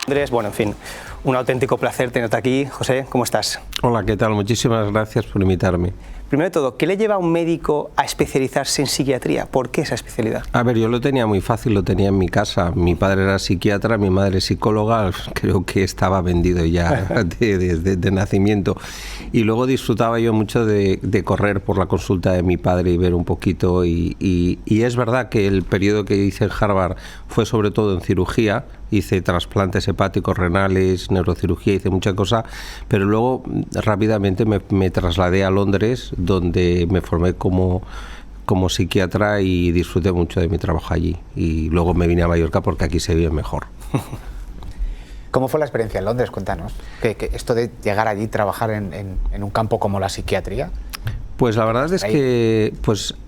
Andrés, bueno, en fin, un auténtico placer tenerte aquí. José, ¿cómo estás? Hola, ¿qué tal? Muchísimas gracias por invitarme. Primero de todo, ¿qué le lleva a un médico a especializarse en psiquiatría? ¿Por qué esa especialidad? A ver, yo lo tenía muy fácil, lo tenía en mi casa. Mi padre era psiquiatra, mi madre psicóloga, creo que estaba vendido ya de nacimiento. Y luego disfrutaba yo mucho de correr por la consulta de mi padre y ver un poquito. Y es verdad que el periodo que hice en Harvard fue sobre todo en cirugía. Hice trasplantes hepáticos, renales, neurocirugía, hice mucha cosa, pero luego rápidamente me trasladé a Londres, donde me formé como psiquiatra y disfruté mucho de mi trabajo allí. Y luego me vine a Mallorca porque aquí se vive mejor. ¿Cómo fue la experiencia en Londres? Cuéntanos. Que esto de llegar allí y trabajar en un campo como la psiquiatría. Pues la verdad es que,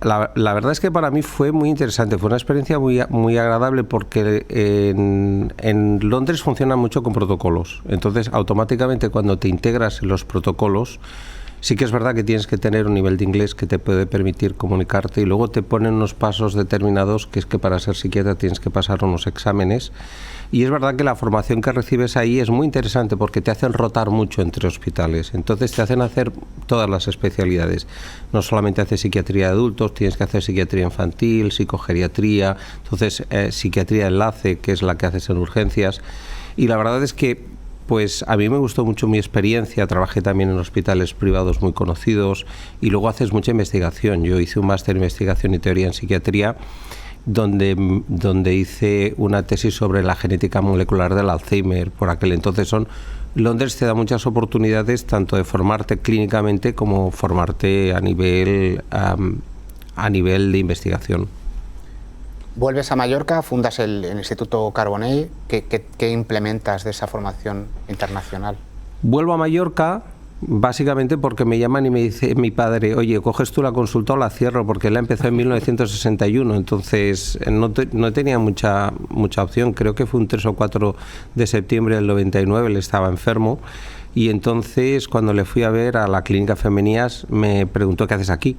la verdad es que para mí fue muy interesante, fue una experiencia muy agradable porque en Londres funciona mucho con protocolos, entonces automáticamente cuando te integras en los protocolos, sí que es verdad que tienes que tener un nivel de inglés que te puede permitir comunicarte y luego te ponen unos pasos determinados, que es que para ser psiquiatra tienes que pasar unos exámenes. Y es verdad que la formación que recibes ahí es muy interesante porque te hacen rotar mucho entre hospitales. Entonces te hacen hacer todas las especialidades. No solamente haces psiquiatría de adultos, tienes que hacer psiquiatría infantil, psicogeriatría, entonces psiquiatría enlace, que es la que haces en urgencias. Y la verdad es que pues a mí me gustó mucho mi experiencia, trabajé también en hospitales privados muy conocidos y luego haces mucha investigación. Yo hice un máster en investigación y teoría en psiquiatría donde hice una tesis sobre la genética molecular del Alzheimer. Por aquel entonces Londres te da muchas oportunidades tanto de formarte clínicamente como formarte a nivel de investigación. Vuelves a Mallorca, fundas el Instituto Carbonell. ¿Qué implementas de esa formación internacional? Vuelvo a Mallorca básicamente porque me llaman y me dice mi padre, oye, ¿coges tú la consulta o la cierro? Porque él la empezó en 1961, entonces no tenía mucha opción. Creo que fue un 3 o 4 de septiembre del 99, él estaba enfermo. Y entonces cuando le fui a ver a la clínica Femenías me preguntó, ¿qué haces aquí?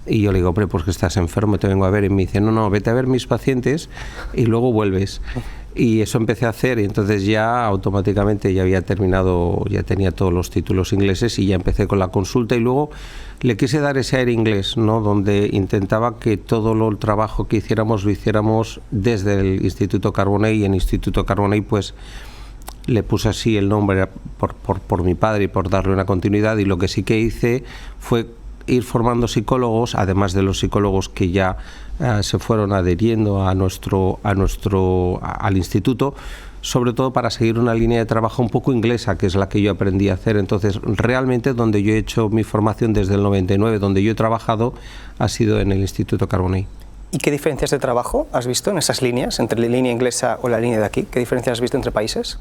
Y yo le digo, hombre, pues que estás enfermo, te vengo a ver. Y me dice, no, vete a ver mis pacientes y luego vuelves. Y eso empecé a hacer y entonces ya automáticamente ya había terminado, ya tenía todos los títulos ingleses y ya empecé con la consulta y luego le quise dar ese aire inglés, ¿no? Donde intentaba que todo el trabajo que hiciéramos lo hiciéramos desde el Instituto Carbonell y en Instituto Carbonell pues le puse así el nombre por mi padre y por darle una continuidad y lo que sí que hice fue ir formando psicólogos, además de los psicólogos que ya se fueron adheriendo al instituto, sobre todo para seguir una línea de trabajo un poco inglesa, que es la que yo aprendí a hacer. Entonces, realmente donde yo he hecho mi formación desde el 99, donde yo he trabajado, ha sido en el Instituto Carbonell. ¿Y qué diferencias de trabajo has visto en esas líneas, entre la línea inglesa o la línea de aquí? ¿Qué diferencias has visto entre países?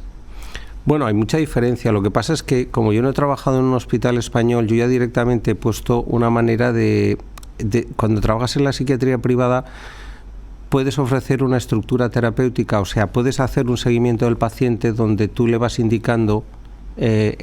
Bueno, hay mucha diferencia. Lo que pasa es que, como yo no he trabajado en un hospital español, yo ya directamente he puesto una manera de cuando trabajas en la psiquiatría privada, puedes ofrecer una estructura terapéutica, o sea, puedes hacer un seguimiento del paciente donde tú le vas indicando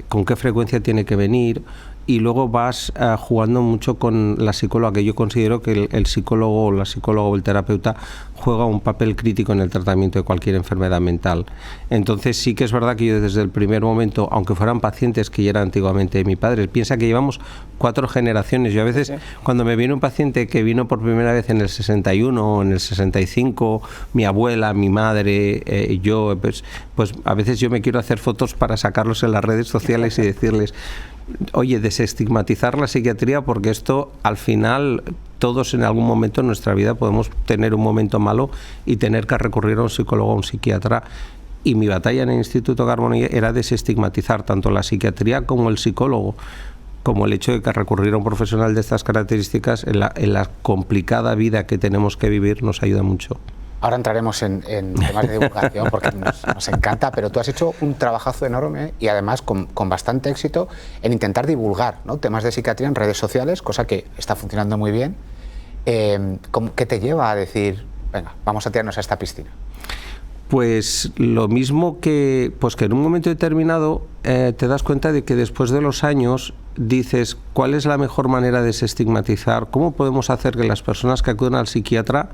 con qué frecuencia tiene que venir y luego vas jugando mucho con la psicóloga, que yo considero que el psicólogo o la psicóloga o el terapeuta juega un papel crítico en el tratamiento de cualquier enfermedad mental. Entonces sí que es verdad que yo desde el primer momento, aunque fueran pacientes que ya eran antiguamente de mi padre, piensa que llevamos 4 generaciones. Yo a veces cuando me viene un paciente que vino por primera vez en el 61 o en el 65, mi abuela, mi madre, yo, pues a veces yo me quiero hacer fotos para sacarlos en las redes sociales y decirles, oye, desestigmatizar la psiquiatría porque esto al final todos en algún momento en nuestra vida podemos tener un momento malo y tener que recurrir a un psicólogo o a un psiquiatra. Y mi batalla en el Instituto Carbonell era desestigmatizar tanto la psiquiatría como el psicólogo, como el hecho de que recurrir a un profesional de estas características en la complicada vida que tenemos que vivir nos ayuda mucho. Ahora entraremos en temas de divulgación porque nos encanta, pero tú has hecho un trabajazo enorme y además con bastante éxito en intentar divulgar, ¿no?, temas de psiquiatría en redes sociales, cosa que está funcionando muy bien. ¿Qué te lleva a decir, venga, vamos a tirarnos a esta piscina? Pues lo mismo que en un momento determinado te das cuenta de que después de los años dices, ¿cuál es la mejor manera de desestigmatizar? ¿Cómo podemos hacer que las personas que acuden al psiquiatra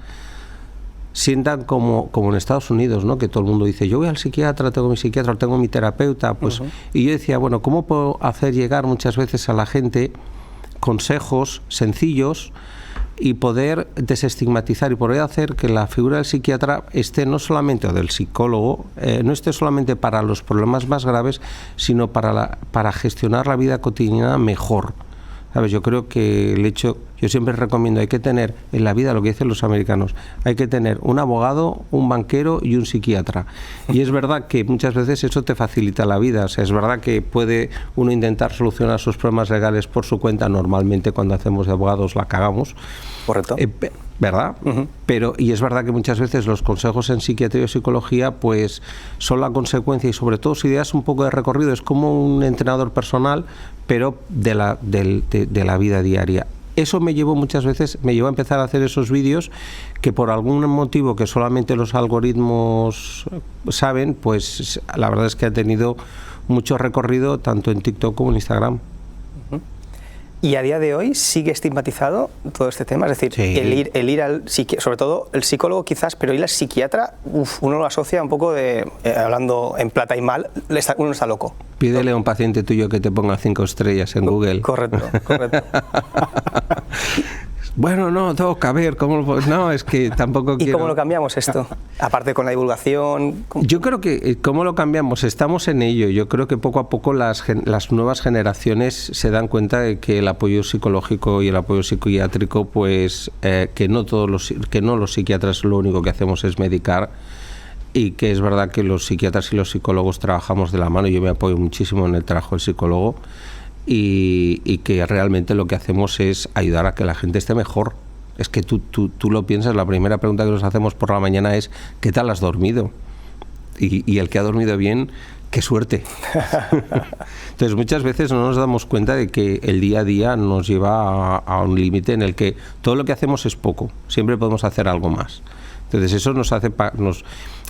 sientan como en Estados Unidos, ¿no? Que todo el mundo dice, yo voy al psiquiatra, tengo mi psiquiatra, tengo mi terapeuta, pues, y yo decía, bueno, ¿cómo puedo hacer llegar muchas veces a la gente consejos sencillos y poder desestigmatizar y poder hacer que la figura del psiquiatra esté no solamente, o del psicólogo, no esté solamente para los problemas más graves, sino para gestionar la vida cotidiana mejor? ¿Sabes? Yo creo que el hecho, yo siempre recomiendo, hay que tener en la vida lo que dicen los americanos, hay que tener un abogado, un banquero y un psiquiatra. Y es verdad que muchas veces eso te facilita la vida, o sea, es verdad que puede uno intentar solucionar sus problemas legales por su cuenta, normalmente cuando hacemos de abogados la cagamos. Correcto. ¿Verdad? Pero, y es verdad que muchas veces los consejos en psiquiatría o psicología pues son la consecuencia, y sobre todo si das un poco de recorrido, es como un entrenador personal, pero de la vida diaria. Eso me llevó muchas veces, me llevó a empezar a hacer esos vídeos que por algún motivo que solamente los algoritmos saben, pues la verdad es que ha tenido mucho recorrido tanto en TikTok como en Instagram. Y a día de hoy sigue estigmatizado todo este tema, es decir, Sí. el ir al psiquiatra, sobre todo el psicólogo quizás, pero ir al psiquiatra, uno lo asocia un poco de, hablando en plata y mal, uno está loco. Pídele a un paciente tuyo que te ponga 5 estrellas en Google. Correcto. Bueno, no, toca ver cómo no, es que tampoco ¿Y quiero... cómo lo cambiamos esto? Aparte con la divulgación... Yo creo que, ¿cómo lo cambiamos? Estamos en ello. Yo creo que poco a poco las nuevas generaciones se dan cuenta de que el apoyo psicológico y el apoyo psiquiátrico, pues que no los psiquiatras lo único que hacemos es medicar, y que es verdad que los psiquiatras y los psicólogos trabajamos de la mano. Yo me apoyo muchísimo en el trabajo del psicólogo. Y que realmente lo que hacemos es ayudar a que la gente esté mejor. Es que tú lo piensas, la primera pregunta que nos hacemos por la mañana es ¿qué tal has dormido? Y el que ha dormido bien, ¡qué suerte! Entonces muchas veces no nos damos cuenta de que el día a día nos lleva a un límite en el que todo lo que hacemos es poco, siempre podemos hacer algo más. Entonces eso nos hace...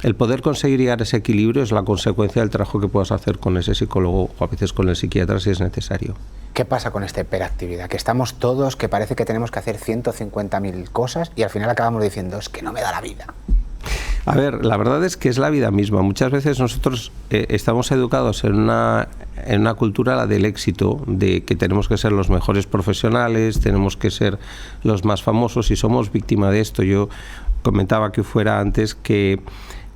el poder conseguir llegar a ese equilibrio es la consecuencia del trabajo que puedas hacer con ese psicólogo o a veces con el psiquiatra si es necesario. ¿Qué pasa con esta hiperactividad? Que estamos todos, que parece que tenemos que hacer 150.000 cosas y al final acabamos diciendo, es que no me da la vida. A ver, la verdad es que es la vida misma. Muchas veces nosotros estamos educados en una cultura, la del éxito, de que tenemos que ser los mejores profesionales, tenemos que ser los más famosos, y somos víctima de esto. Yo comentaba que fuera antes que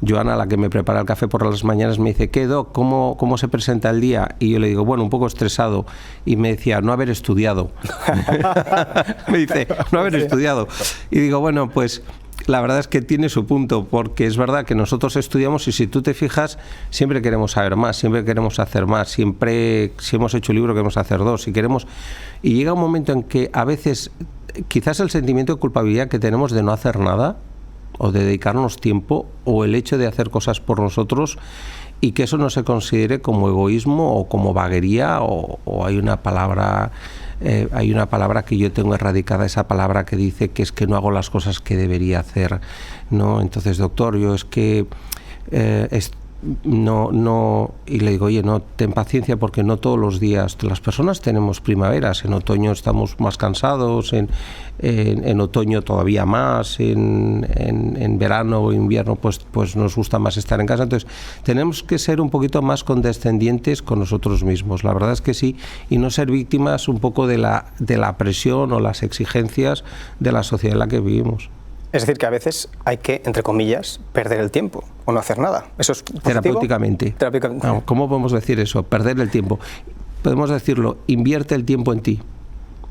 Joana, la que me prepara el café por las mañanas, me dice, ¿qué, Doc? ¿Cómo se presenta el día? Y yo le digo, bueno, un poco estresado. Y me decía, no haber estudiado. Me dice, no haber estudiado. Y digo, bueno, pues... la verdad es que tiene su punto, porque es verdad que nosotros estudiamos y si tú te fijas, siempre queremos saber más, siempre queremos hacer más, siempre, si hemos hecho un libro, queremos hacer 2, si queremos... Y llega un momento en que a veces, quizás el sentimiento de culpabilidad que tenemos de no hacer nada, o de dedicarnos tiempo, o el hecho de hacer cosas por nosotros, y que eso no se considere como egoísmo o como vaguería, o hay una palabra... hay una palabra que yo tengo erradicada, esa palabra que dice que es que no hago las cosas que debería hacer, ¿no? Entonces, doctor, yo es que no, y le digo, oye, no, ten paciencia, porque no todos los días las personas tenemos primaveras, en otoño estamos más cansados, en otoño todavía más, en verano o invierno pues nos gusta más estar en casa. Entonces tenemos que ser un poquito más condescendientes con nosotros mismos, la verdad es que sí, y no ser víctimas un poco de la presión o las exigencias de la sociedad en la que vivimos. Es decir, que a veces hay que, entre comillas, perder el tiempo o no hacer nada. ¿Eso es positivo? Terapéuticamente. No, ¿cómo podemos decir eso? Perder el tiempo. Podemos decirlo, invierte el tiempo en ti.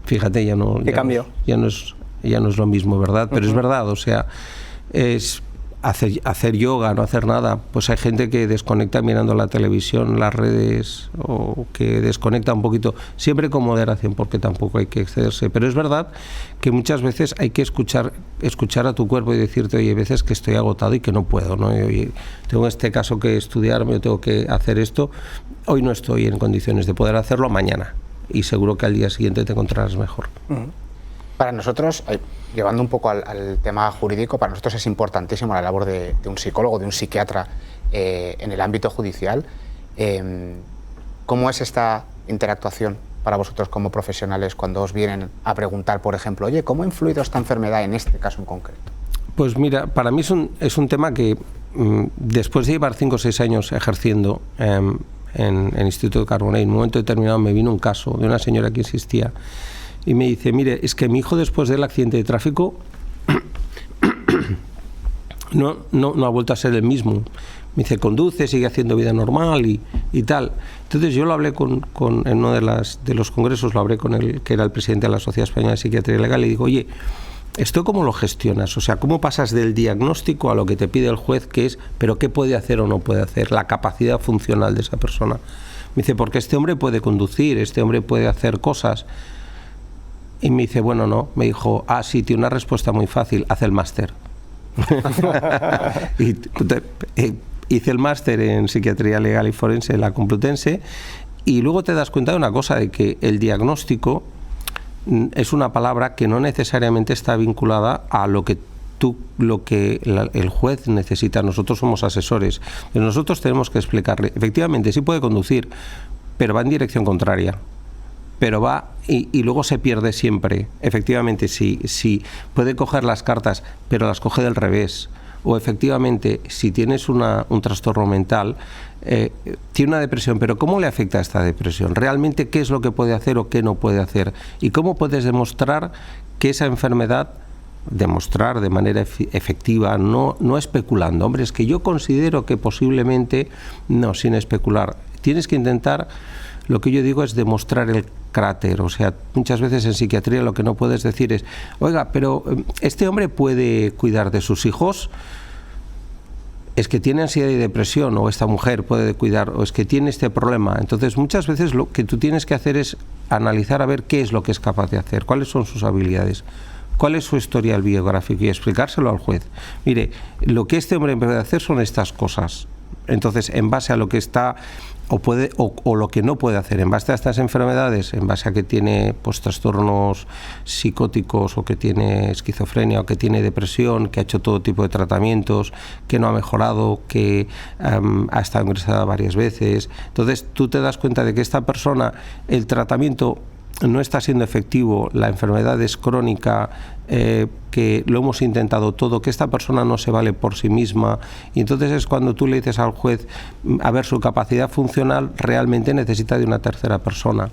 Fíjate, ya no... ¿Qué cambio? Ya no es lo mismo, ¿verdad? Pero es verdad, o sea, es hacer yoga, no hacer nada. Pues hay gente que desconecta mirando la televisión, las redes, o que desconecta un poquito, siempre con moderación, porque tampoco hay que excederse. Pero es verdad que muchas veces hay que escuchar a tu cuerpo y decirte, oye, hay veces que estoy agotado y que no puedo, ¿no? Y, oye, tengo en este caso que estudiarme, yo tengo que hacer esto, hoy no estoy en condiciones de poder hacerlo, mañana. Y seguro que al día siguiente te encontrarás mejor. Para nosotros, llevando un poco al tema jurídico, para nosotros es importantísimo la labor de un psicólogo, de un psiquiatra en el ámbito judicial. ¿Cómo es esta interactuación para vosotros como profesionales cuando os vienen a preguntar, por ejemplo, oye, ¿cómo ha influido esta enfermedad en este caso en concreto? Pues mira, para mí es un tema que después de llevar 5 o 6 años ejerciendo en el Instituto de Carbonell, en un momento determinado me vino un caso de una señora que insistía y me dice, mire, es que mi hijo después del accidente de tráfico no ha vuelto a ser el mismo. Me dice, conduce, sigue haciendo vida normal y tal. Entonces yo lo hablé en uno de los congresos, lo hablé con el que era el presidente de la Sociedad Española de Psiquiatría Legal y digo, oye, ¿esto cómo lo gestionas? O sea, ¿cómo pasas del diagnóstico a lo que te pide el juez, que es, pero qué puede hacer o no puede hacer, la capacidad funcional de esa persona? Me dice, porque este hombre puede conducir, este hombre puede hacer cosas. Y me dice, bueno, no. Me dijo, sí, tiene una respuesta muy fácil, haz el máster. Hice el máster en Psiquiatría Legal y Forense en la Complutense y luego te das cuenta de una cosa, de que el diagnóstico es una palabra que no necesariamente está vinculada a lo que el juez necesita. Nosotros somos asesores, pero nosotros tenemos que explicarle, efectivamente sí puede conducir, pero va en dirección contraria. Pero va y luego se pierde siempre. Efectivamente, sí puede coger las cartas, pero las coge del revés. O efectivamente, si tienes un trastorno mental, tiene una depresión, pero ¿cómo le afecta esta depresión? ¿Realmente qué es lo que puede hacer o qué no puede hacer? ¿Y cómo puedes demostrar que esa enfermedad, demostrar de manera efectiva, no especulando? Hombre, es que yo considero que posiblemente, no, sin especular. Tienes que intentar, lo que yo digo es demostrar el carácter. O sea, muchas veces en psiquiatría lo que no puedes decir es, oiga, pero ¿este hombre puede cuidar de sus hijos? Es que tiene ansiedad y depresión, o esta mujer puede cuidar, o es que tiene este problema. Entonces, muchas veces lo que tú tienes que hacer es analizar a ver qué es lo que es capaz de hacer, cuáles son sus habilidades, cuál es su historial biográfico y explicárselo al juez. Mire, lo que este hombre puede hacer son estas cosas. Entonces, en base a lo que está o lo que no puede hacer, en base a estas enfermedades, en base a que tiene pues trastornos psicóticos o que tiene esquizofrenia o que tiene depresión, que ha hecho todo tipo de tratamientos, que no ha mejorado, que ha estado ingresada varias veces. Entonces tú te das cuenta de que esta persona, el tratamiento no está siendo efectivo, la enfermedad es crónica, que lo hemos intentado todo, que esta persona no se vale por sí misma, y entonces es cuando tú le dices al juez, a ver, su capacidad funcional realmente necesita de una tercera persona.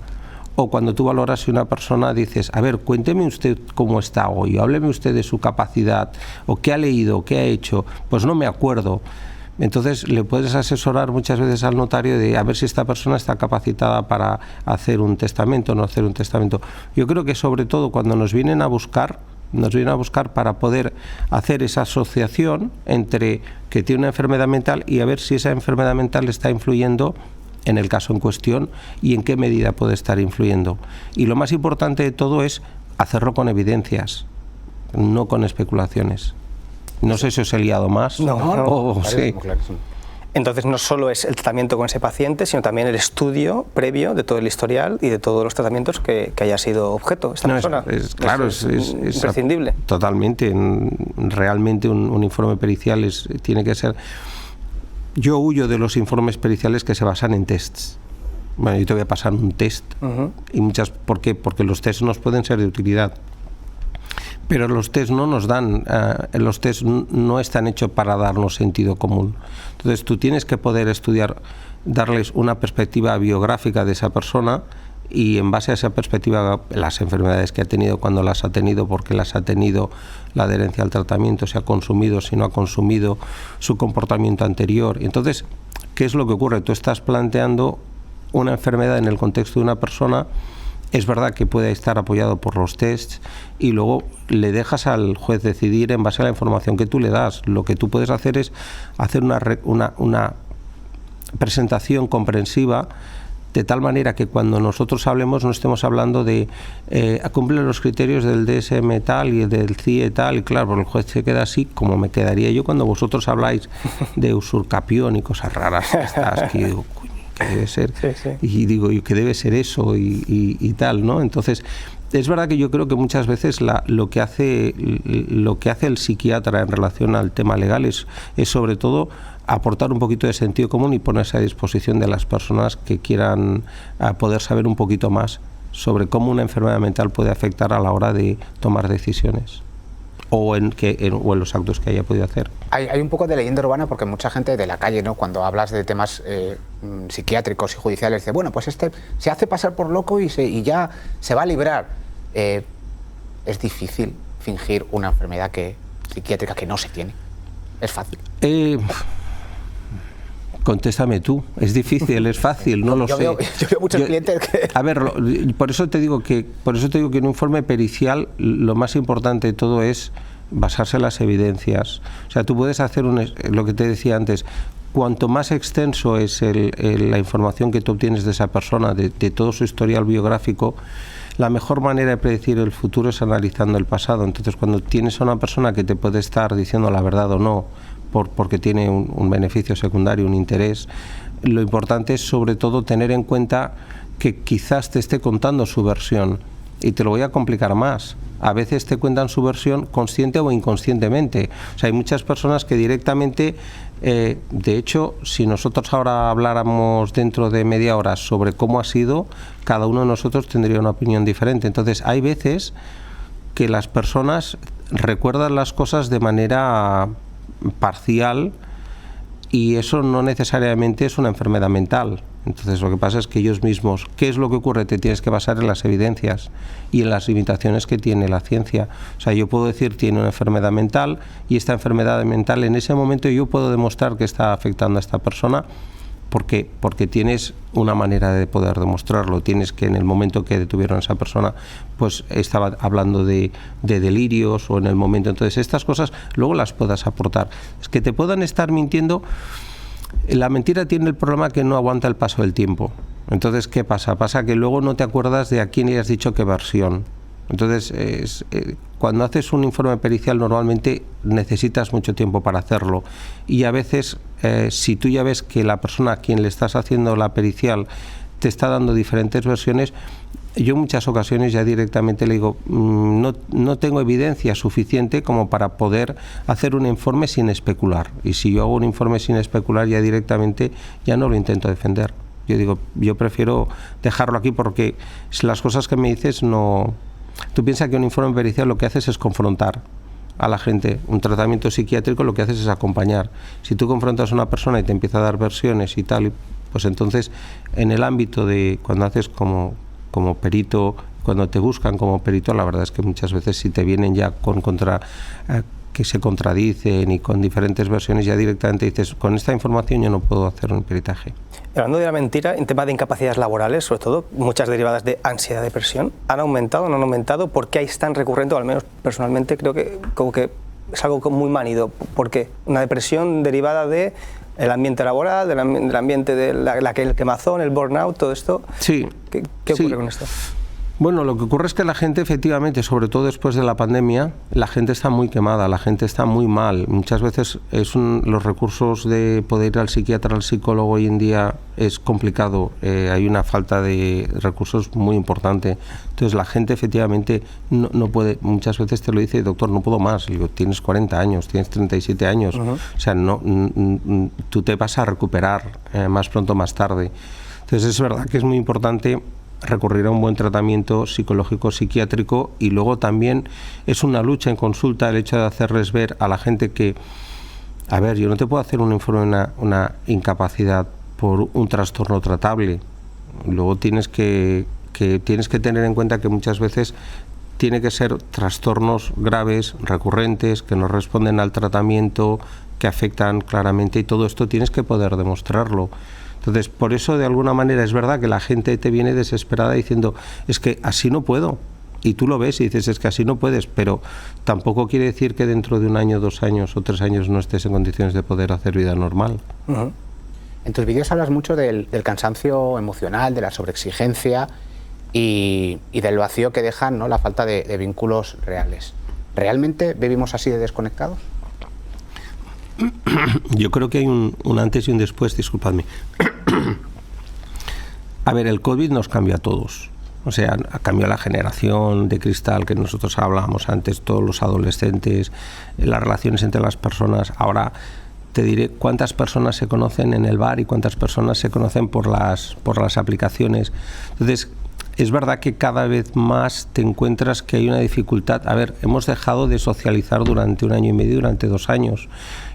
O cuando tú valoras si una persona dices, a ver, cuénteme usted cómo está hoy, o hábleme usted de su capacidad, o qué ha leído, qué ha hecho, pues no me acuerdo. Entonces le puedes asesorar muchas veces al notario de a ver si esta persona está capacitada para hacer un testamento o no hacer un testamento. Yo creo que sobre todo cuando nos vienen a buscar para poder hacer esa asociación entre que tiene una enfermedad mental y a ver si esa enfermedad mental está influyendo en el caso en cuestión y en qué medida puede estar influyendo. Y lo más importante de todo es hacerlo con evidencias, no con especulaciones. No sé si os he liado más. No. Sí. Entonces no solo es el tratamiento con ese paciente, sino también el estudio previo de todo el historial y de todos los tratamientos que haya sido objeto esta persona. Claro, es imprescindible. Totalmente. Realmente un informe pericial tiene que ser... Yo huyo de los informes periciales que se basan en tests. Bueno, yo te voy a pasar un test. Y ¿por qué? Porque los tests nos pueden ser de utilidad. Pero los test no nos dan, los test no están hechos para darnos sentido común. Entonces tú tienes que poder estudiar, darles una perspectiva biográfica de esa persona y en base a esa perspectiva las enfermedades que ha tenido, cuando las ha tenido, por qué las ha tenido, la adherencia al tratamiento, si ha consumido, si no ha consumido, su comportamiento anterior. Entonces, ¿qué es lo que ocurre? Tú estás planteando una enfermedad en el contexto de una persona. Es verdad que puede estar apoyado por los tests y luego le dejas al juez decidir en base a la información que tú le das. Lo que tú puedes hacer es hacer una presentación comprensiva de tal manera que cuando nosotros hablemos no estemos hablando de cumple los criterios del DSM tal y del CIE tal, y claro, el juez se queda así como me quedaría yo cuando vosotros habláis de usurcación y cosas raras estas que digo, que debe ser, sí. Y digo yo que debe ser eso y tal, ¿no? Entonces es verdad que yo creo que muchas veces lo que hace el psiquiatra en relación al tema legal es sobre todo aportar un poquito de sentido común y ponerse a disposición de las personas que quieran poder saber un poquito más sobre cómo una enfermedad mental puede afectar a la hora de tomar decisiones o en los actos que haya podido hacer. Hay un poco de leyenda urbana porque mucha gente de la calle, ¿no?, cuando hablas de temas psiquiátricos y judiciales, dice, bueno, pues este se hace pasar por loco y ya se va a librar. Es difícil fingir una enfermedad psiquiátrica que no se tiene. Es fácil. Contéstame tú. Es difícil, es fácil, no lo sé. Yo veo muchos clientes que... A ver, por eso te digo que en un informe pericial lo más importante de todo es basarse en las evidencias. O sea, tú puedes hacer lo que te decía antes. Cuanto más extenso es la información que tú obtienes de esa persona, de todo su historial biográfico, la mejor manera de predecir el futuro es analizando el pasado. Entonces, cuando tienes a una persona que te puede estar diciendo la verdad o no, porque tiene un beneficio secundario, un interés, lo importante es sobre todo tener en cuenta que quizás te esté contando su versión. Y te lo voy a complicar más. A veces te cuentan su versión consciente o inconscientemente. O sea, hay muchas personas que directamente, de hecho, si nosotros ahora habláramos dentro de media hora sobre cómo ha sido, cada uno de nosotros tendría una opinión diferente. Entonces, hay veces que las personas recuerdan las cosas de manera parcial y eso no necesariamente es una enfermedad mental. Entonces lo que pasa es que ellos mismos, ¿qué es lo que ocurre? Te tienes que basar en las evidencias y en las limitaciones que tiene la ciencia. O sea, yo puedo decir tiene una enfermedad mental y esta enfermedad mental en ese momento yo puedo demostrar que está afectando a esta persona porque tienes una manera de poder demostrarlo. Tienes que en el momento que detuvieron a esa persona pues estaba hablando de delirios o en el momento. Entonces estas cosas luego las puedas aportar. Es que te puedan estar mintiendo. La mentira tiene el problema que no aguanta el paso del tiempo. Entonces, ¿qué pasa? Pasa que luego no te acuerdas de a quién le has dicho qué versión. Entonces, cuando haces un informe pericial normalmente necesitas mucho tiempo para hacerlo. Y a veces, si tú ya ves que la persona a quien le estás haciendo la pericial te está dando diferentes versiones, yo en muchas ocasiones ya directamente le digo, no tengo evidencia suficiente como para poder hacer un informe sin especular. Y si yo hago un informe sin especular, ya directamente ya no lo intento defender. Yo digo, yo prefiero dejarlo aquí porque las cosas que me dices no... Tú piensas que un informe pericial lo que haces es confrontar a la gente. Un tratamiento psiquiátrico lo que haces es acompañar. Si tú confrontas a una persona y te empieza a dar versiones y tal, pues entonces en el ámbito de cuando haces como perito, cuando te buscan como perito, la verdad es que muchas veces si te vienen ya que se contradicen y con diferentes versiones, ya directamente dices, con esta información yo no puedo hacer un peritaje. Hablando de la mentira, en tema de incapacidades laborales, sobre todo, muchas derivadas de ansiedad, depresión, ¿han aumentado o no han aumentado? ¿Por qué es tan recurrente? O al menos personalmente creo que como que es algo muy manido. ¿Por qué? Una depresión derivada de el ambiente laboral, del ambiente de el quemazón, el burnout, todo esto. Sí. ¿Qué ocurre con esto? Bueno, lo que ocurre es que la gente, efectivamente, sobre todo después de la pandemia, la gente está muy quemada, la gente está muy mal. Muchas veces los recursos de poder ir al psiquiatra, al psicólogo hoy en día es complicado. Hay una falta de recursos muy importante. Entonces la gente efectivamente no puede, muchas veces te lo dice, doctor, no puedo más. Le digo, tienes 40 años, tienes 37 años, o sea, tú te vas a recuperar más pronto más tarde. Entonces es verdad que es muy importante recurrir a un buen tratamiento psicológico psiquiátrico y luego también es una lucha en consulta el hecho de hacerles ver a la gente que, a ver, yo no te puedo hacer un informe de una incapacidad por un trastorno tratable. Luego tienes que tener en cuenta que muchas veces tiene que ser trastornos graves, recurrentes, que no responden al tratamiento, que afectan claramente, y todo esto tienes que poder demostrarlo. Entonces, por eso, de alguna manera, es verdad que la gente te viene desesperada diciendo, es que así no puedo. Y tú lo ves y dices, es que así no puedes, pero tampoco quiere decir que dentro de un año, 2 años o 3 años no estés en condiciones de poder hacer vida normal. En tus vídeos hablas mucho del cansancio emocional, de la sobreexigencia y del vacío que dejan, ¿no?, la falta de vínculos reales. ¿Realmente vivimos así de desconectados? Yo creo que hay un antes y un después, disculpadme. A ver, el COVID nos cambió a todos. O sea, cambió la generación de cristal que nosotros hablábamos antes, todos los adolescentes, las relaciones entre las personas. Ahora te diré cuántas personas se conocen en el bar y cuántas personas se conocen por las aplicaciones. Entonces, es verdad que cada vez más te encuentras que hay una dificultad. A ver, hemos dejado de socializar durante 1 año y medio, durante 2 años,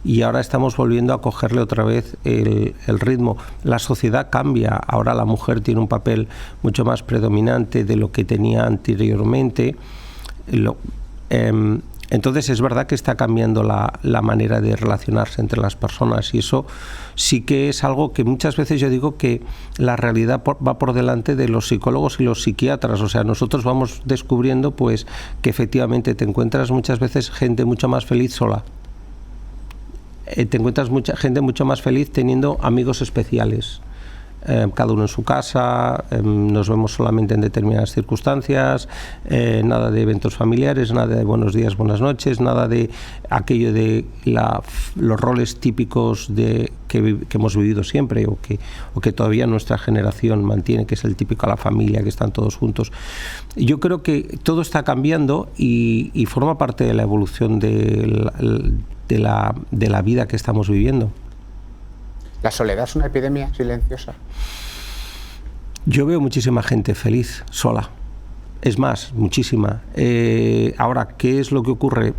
y ahora estamos volviendo a cogerle otra vez el ritmo. La sociedad cambia, ahora la mujer tiene un papel mucho más predominante de lo que tenía anteriormente. Entonces es verdad que está cambiando la manera de relacionarse entre las personas, y eso sí que es algo que muchas veces yo digo que la realidad va por delante de los psicólogos y los psiquiatras. O sea, nosotros vamos descubriendo pues que efectivamente te encuentras muchas veces gente mucho más feliz sola. Te encuentras mucha gente mucho más feliz teniendo amigos especiales. Cada uno en su casa, nos vemos solamente en determinadas circunstancias, nada de eventos familiares, nada de buenos días, buenas noches, nada de aquello de los roles típicos que hemos vivido siempre o que todavía nuestra generación mantiene, que es el típico a la familia, que están todos juntos. Yo creo que todo está cambiando y forma parte de la evolución de la vida que estamos viviendo. ¿La soledad es una epidemia silenciosa? Yo veo muchísima gente feliz, sola. Es más, muchísima. Ahora, ¿qué es lo que ocurre?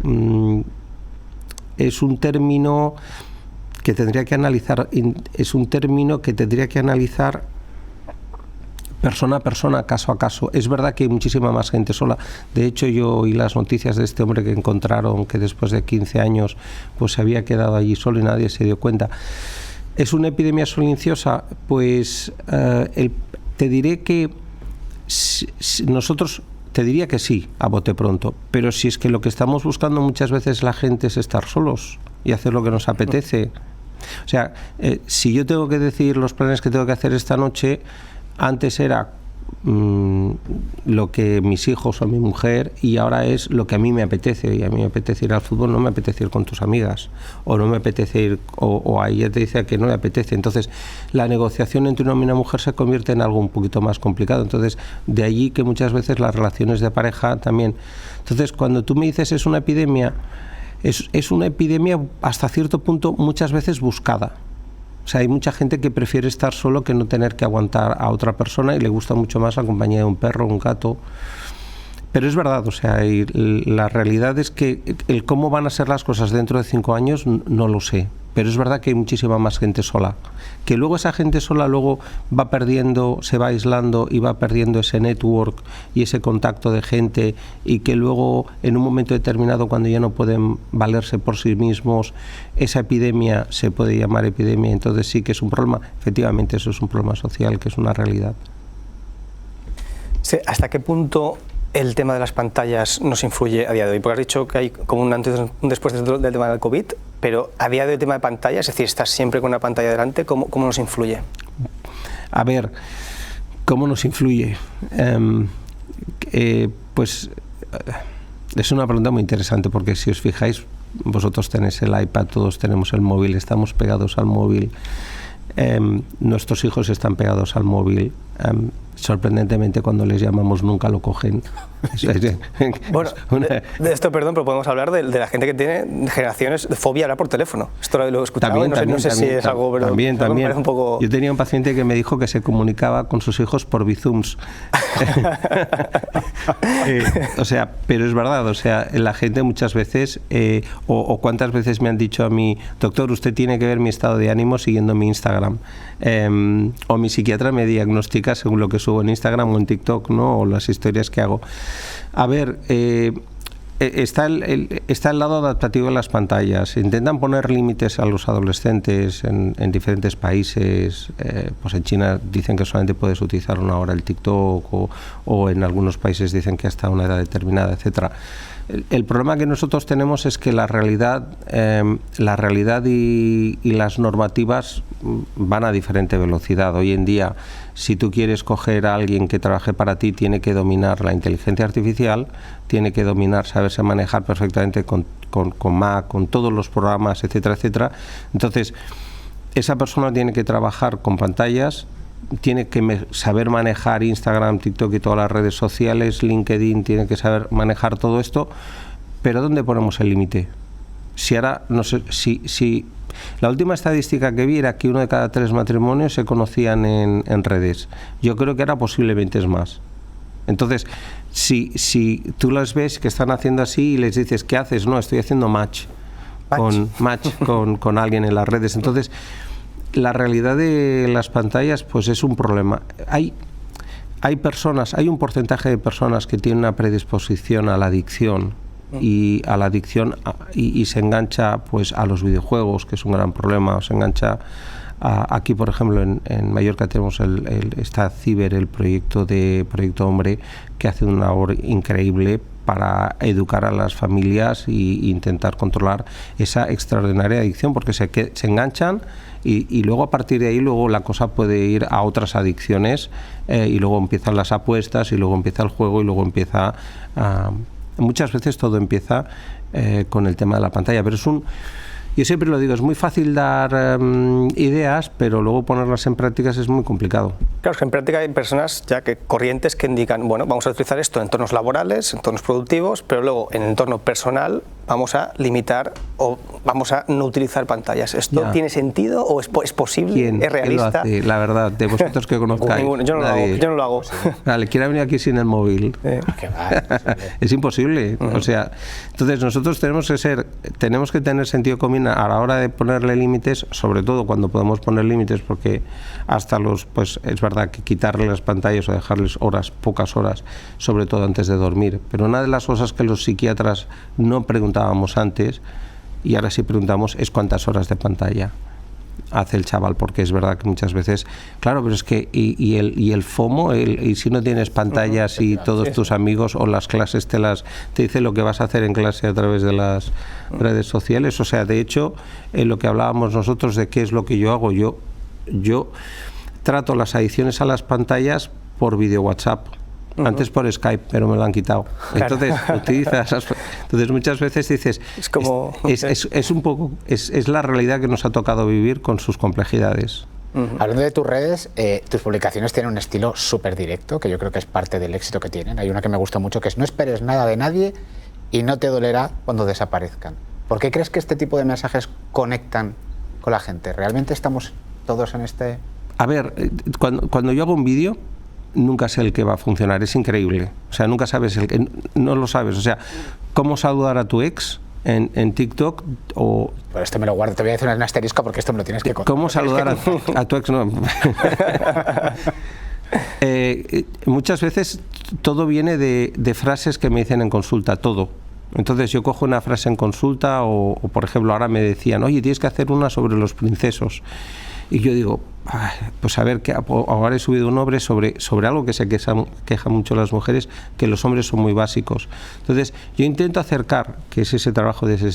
Es un término que tendría que analizar. Persona a persona, caso a caso. Es verdad que hay muchísima más gente sola. De hecho, yo oí las noticias de este hombre que encontraron, que después de 15 años pues se había quedado allí solo y nadie se dio cuenta. ¿Es una epidemia silenciosa? Pues te diré que te diría que sí, a bote pronto, pero si es que lo que estamos buscando muchas veces la gente es estar solos y hacer lo que nos apetece. O sea, si yo tengo que decir los planes que tengo que hacer esta noche, antes era lo que mis hijos o mi mujer, y ahora es lo que a mí me apetece. Y a mí me apetece ir al fútbol, no me apetece ir con tus amigas, o no me apetece ir, o a ella te dice que no le apetece. Entonces la negociación entre un hombre y una mujer se convierte en algo un poquito más complicado. Entonces de allí que muchas veces las relaciones de pareja también. Entonces cuando tú me dices es una epidemia, es una epidemia hasta cierto punto muchas veces buscada. O sea, hay mucha gente que prefiere estar solo que no tener que aguantar a otra persona, y le gusta mucho más la compañía de un perro, un gato. Pero es verdad, o sea, la realidad es que el cómo van a ser las cosas dentro de 5 años no lo sé. Pero es verdad que hay muchísima más gente sola. Que luego esa gente sola luego va perdiendo, se va aislando y va perdiendo ese network y ese contacto de gente, y que luego en un momento determinado, cuando ya no pueden valerse por sí mismos, esa epidemia se puede llamar epidemia. Entonces sí que es un problema. Efectivamente, eso es un problema social, que es una realidad. Sí, ¿hasta qué punto el tema de las pantallas nos influye a día de hoy? Porque has dicho que hay como un antes y un después del tema del COVID, pero a día de hoy el tema de pantallas, es decir, estás siempre con una pantalla delante, ¿cómo nos influye? A ver, ¿cómo nos influye? Pues es una pregunta muy interesante, porque si os fijáis, vosotros tenéis el iPad, todos tenemos el móvil, estamos pegados al móvil. Nuestros hijos están pegados al móvil. Sorprendentemente, cuando les llamamos nunca lo cogen. Bueno, de esto, perdón, pero podemos hablar de la gente que tiene generaciones de fobia a hablar por teléfono. Esto lo he escuchado, no sé si es algo, pero también. Me parece un poco... Yo tenía un paciente que me dijo que se comunicaba con sus hijos por bizooms. O sea, pero es verdad, o sea, la gente muchas veces, o cuántas veces me han dicho a mí: doctor, usted tiene que ver mi estado de ánimo siguiendo mi Instagram. O mi psiquiatra me diagnostica según lo que subo en Instagram o en TikTok, ¿no? O las historias que hago. A ver, está el lado adaptativo de las pantallas. Intentan poner límites a los adolescentes en diferentes países. Pues en China dicen que solamente puedes utilizar 1 hora el TikTok, o en algunos países dicen que hasta una edad determinada, etcétera. El problema que nosotros tenemos es que la realidad y las normativas van a diferente velocidad. Hoy en día, si tú quieres coger a alguien que trabaje para ti, tiene que dominar la inteligencia artificial, tiene que saberse manejar perfectamente con Mac, con todos los programas, etcétera, etcétera. Entonces, esa persona tiene que trabajar con pantallas, tiene que saber manejar Instagram, TikTok y todas las redes sociales, LinkedIn, tiene que saber manejar todo esto. Pero ¿dónde ponemos el límite? Si ahora, no sé, si la última estadística que vi era que 1 de cada 3 matrimonios se conocían en redes. Yo creo que ahora posiblemente es más. Entonces, si tú las ves que están haciendo así y les dices, ¿qué haces? No, estoy haciendo match con alguien en las redes. Entonces, la realidad de las pantallas pues es un problema. Hay un porcentaje de personas que tienen una predisposición a la adicción y se engancha pues a los videojuegos, que es un gran problema, o se engancha aquí, por ejemplo, en Mallorca tenemos está Ciber, el proyecto Hombre, que hace una labor increíble para educar a las familias e intentar controlar esa extraordinaria adicción, porque se enganchan y luego a partir de ahí la cosa puede ir a otras adicciones y luego empiezan las apuestas y luego empieza el juego y luego empieza... muchas veces todo empieza con el tema de la pantalla, pero yo siempre lo digo, es muy fácil dar ideas, pero luego ponerlas en prácticas es muy complicado. Claro, es que en práctica hay personas corrientes que indican, bueno, vamos a utilizar esto en entornos laborales, en entornos productivos, pero luego en el entorno personal vamos a limitar o vamos a no utilizar pantallas. ¿Esto tiene sentido o es posible? ¿Quién? ¿Es realista? ¿Quién lo hace? La verdad, de vosotros que conozcáis. Yo no lo hago. Vale, ¿quién ha venido aquí sin el móvil? Es imposible. O sea, entonces nosotros tenemos que tener sentido común a la hora de ponerle límites, sobre todo cuando podemos poner límites, porque pues es verdad que quitarle las pantallas o dejarles pocas horas, sobre todo antes de dormir. Pero una de las cosas que los psiquiatras no preguntábamos antes, y ahora sí preguntamos, es cuántas horas de pantalla hace el chaval, porque es verdad que muchas veces, claro, pero es que y el FOMO, y si no tienes pantallas y todos tus amigos o las clases te dice lo que vas a hacer en clase a través de las redes sociales. O sea, de hecho, lo que hablábamos nosotros de qué es lo que yo hago, yo trato las adicciones a las pantallas por video WhatsApp. Antes por Skype, pero me lo han quitado. Entonces entonces muchas veces dices, es como es un poco es la realidad que nos ha tocado vivir con sus complejidades. Hablando de tus redes, tus publicaciones tienen un estilo súper directo, que yo creo que es parte del éxito que tienen. Hay una que me gusta mucho, que es: no esperes nada de nadie y no te dolerá cuando desaparezcan. ¿Por qué crees que este tipo de mensajes conectan con la gente? ¿Realmente estamos todos en este...? A ver, cuando yo hago un vídeo, nunca sé el que va a funcionar, es increíble. O sea, nunca sabes no lo sabes. O sea, cómo saludar a tu ex en TikTok o... Pero esto me lo guardo, te voy a decir un asterisco porque esto me lo tienes que contar. ¿Cómo saludar a tu ex? No. Muchas veces todo viene de frases que me dicen en consulta, todo. Entonces yo cojo una frase en consulta o por ejemplo, ahora me decían, oye, tienes que hacer una sobre los princesos. Y yo digo, pues a ver, ahora he subido un nombre sobre algo que se queja mucho las mujeres, que los hombres son muy básicos. Entonces, yo intento acercar, que es ese trabajo de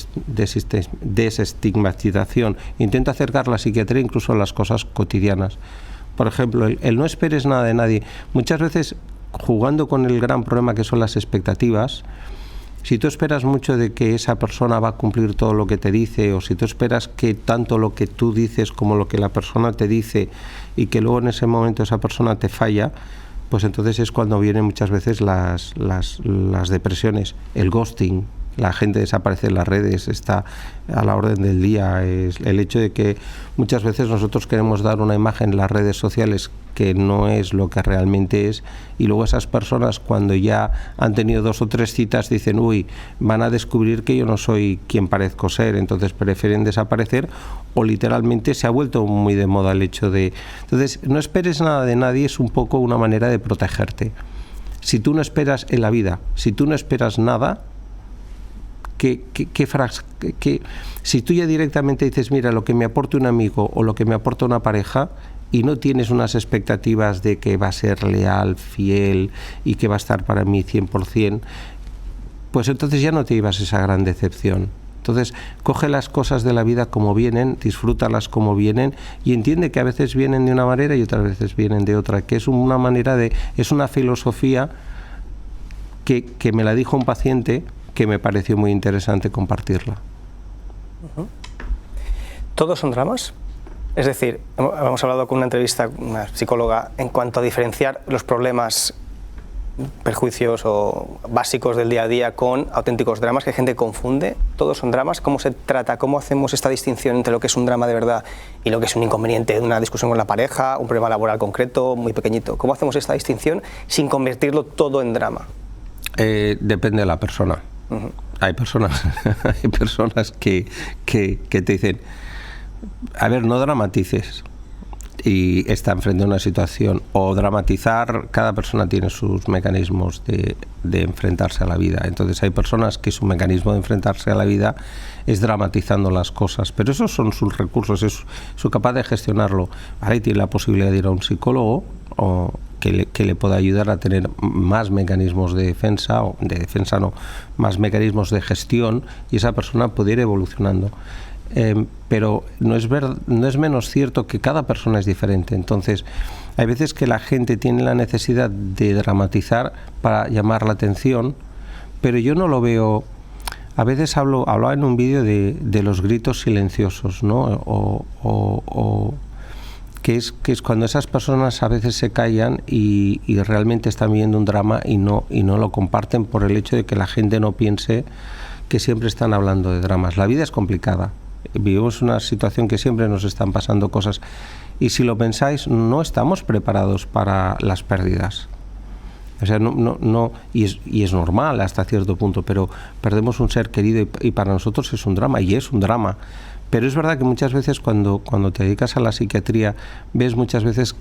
desestigmatización, intento acercar la psiquiatría incluso a las cosas cotidianas. Por ejemplo, el no esperes nada de nadie. Muchas veces, jugando con el gran problema que son las expectativas, si tú esperas mucho de que esa persona va a cumplir todo lo que te dice, o si tú esperas que tanto lo que tú dices como lo que la persona te dice y que luego en ese momento esa persona te falla, pues entonces es cuando vienen muchas veces las depresiones, el ghosting. La gente desaparece en las redes, está a la orden del día. Es el hecho de que muchas veces nosotros queremos dar una imagen en las redes sociales que no es lo que realmente es, y luego esas personas, cuando ya han tenido 2 o 3 citas, dicen, uy, van a descubrir que yo no soy quien parezco ser, entonces prefieren desaparecer, o literalmente se ha vuelto muy de moda el hecho de... Entonces, no esperes nada de nadie, es un poco una manera de protegerte. Si tú no esperas en la vida, si tú no esperas nada, si tú ya directamente dices, mira, lo que me aporte un amigo o lo que me aporta una pareja, y no tienes unas expectativas de que va a ser leal, fiel y que va a estar para mí 100%, pues entonces ya no te llevas esa gran decepción. Entonces, coge las cosas de la vida como vienen, disfrútalas como vienen y entiende que a veces vienen de una manera y otras veces vienen de otra, que es una manera es una filosofía que me la dijo un paciente, que me pareció muy interesante compartirla. ¿Todos son dramas? Es decir, hemos hablado con una entrevista, una psicóloga, en cuanto a diferenciar los problemas perjuicios o básicos del día a día con auténticos dramas que gente confunde. Todos son dramas. ¿Cómo se trata? ¿Cómo hacemos esta distinción entre lo que es un drama de verdad y lo que es un inconveniente de una discusión con la pareja, un problema laboral concreto, muy pequeñito? ¿Cómo hacemos esta distinción sin convertirlo todo en drama? Depende de la persona. Hay personas que te dicen, a ver, no dramatices, y está enfrente de una situación, o dramatizar. Cada persona tiene sus mecanismos de enfrentarse a la vida. Entonces hay personas que su mecanismo de enfrentarse a la vida es dramatizando las cosas, pero esos son sus recursos, es su capaz de gestionarlo. Ahí tiene la posibilidad de ir a un psicólogo o que le pueda ayudar a tener más mecanismos de defensa, o de defensa no, más mecanismos de gestión, y esa persona puede ir evolucionando. Pero no es menos cierto que cada persona es diferente. Entonces hay veces que la gente tiene la necesidad de dramatizar para llamar la atención, pero yo no lo veo. A veces hablaba en un vídeo de los gritos silenciosos, ¿no? Que es cuando esas personas a veces se callan y realmente están viviendo un drama y no lo comparten, por el hecho de que la gente no piense que siempre están hablando de dramas. La vida es complicada. Vivimos una situación que siempre nos están pasando cosas, y si lo pensáis, no estamos preparados para las pérdidas. O sea, y es normal hasta cierto punto, pero perdemos un ser querido y para nosotros es un drama, y es un drama. Pero es verdad que muchas veces cuando te dedicas a la psiquiatría, ves muchas veces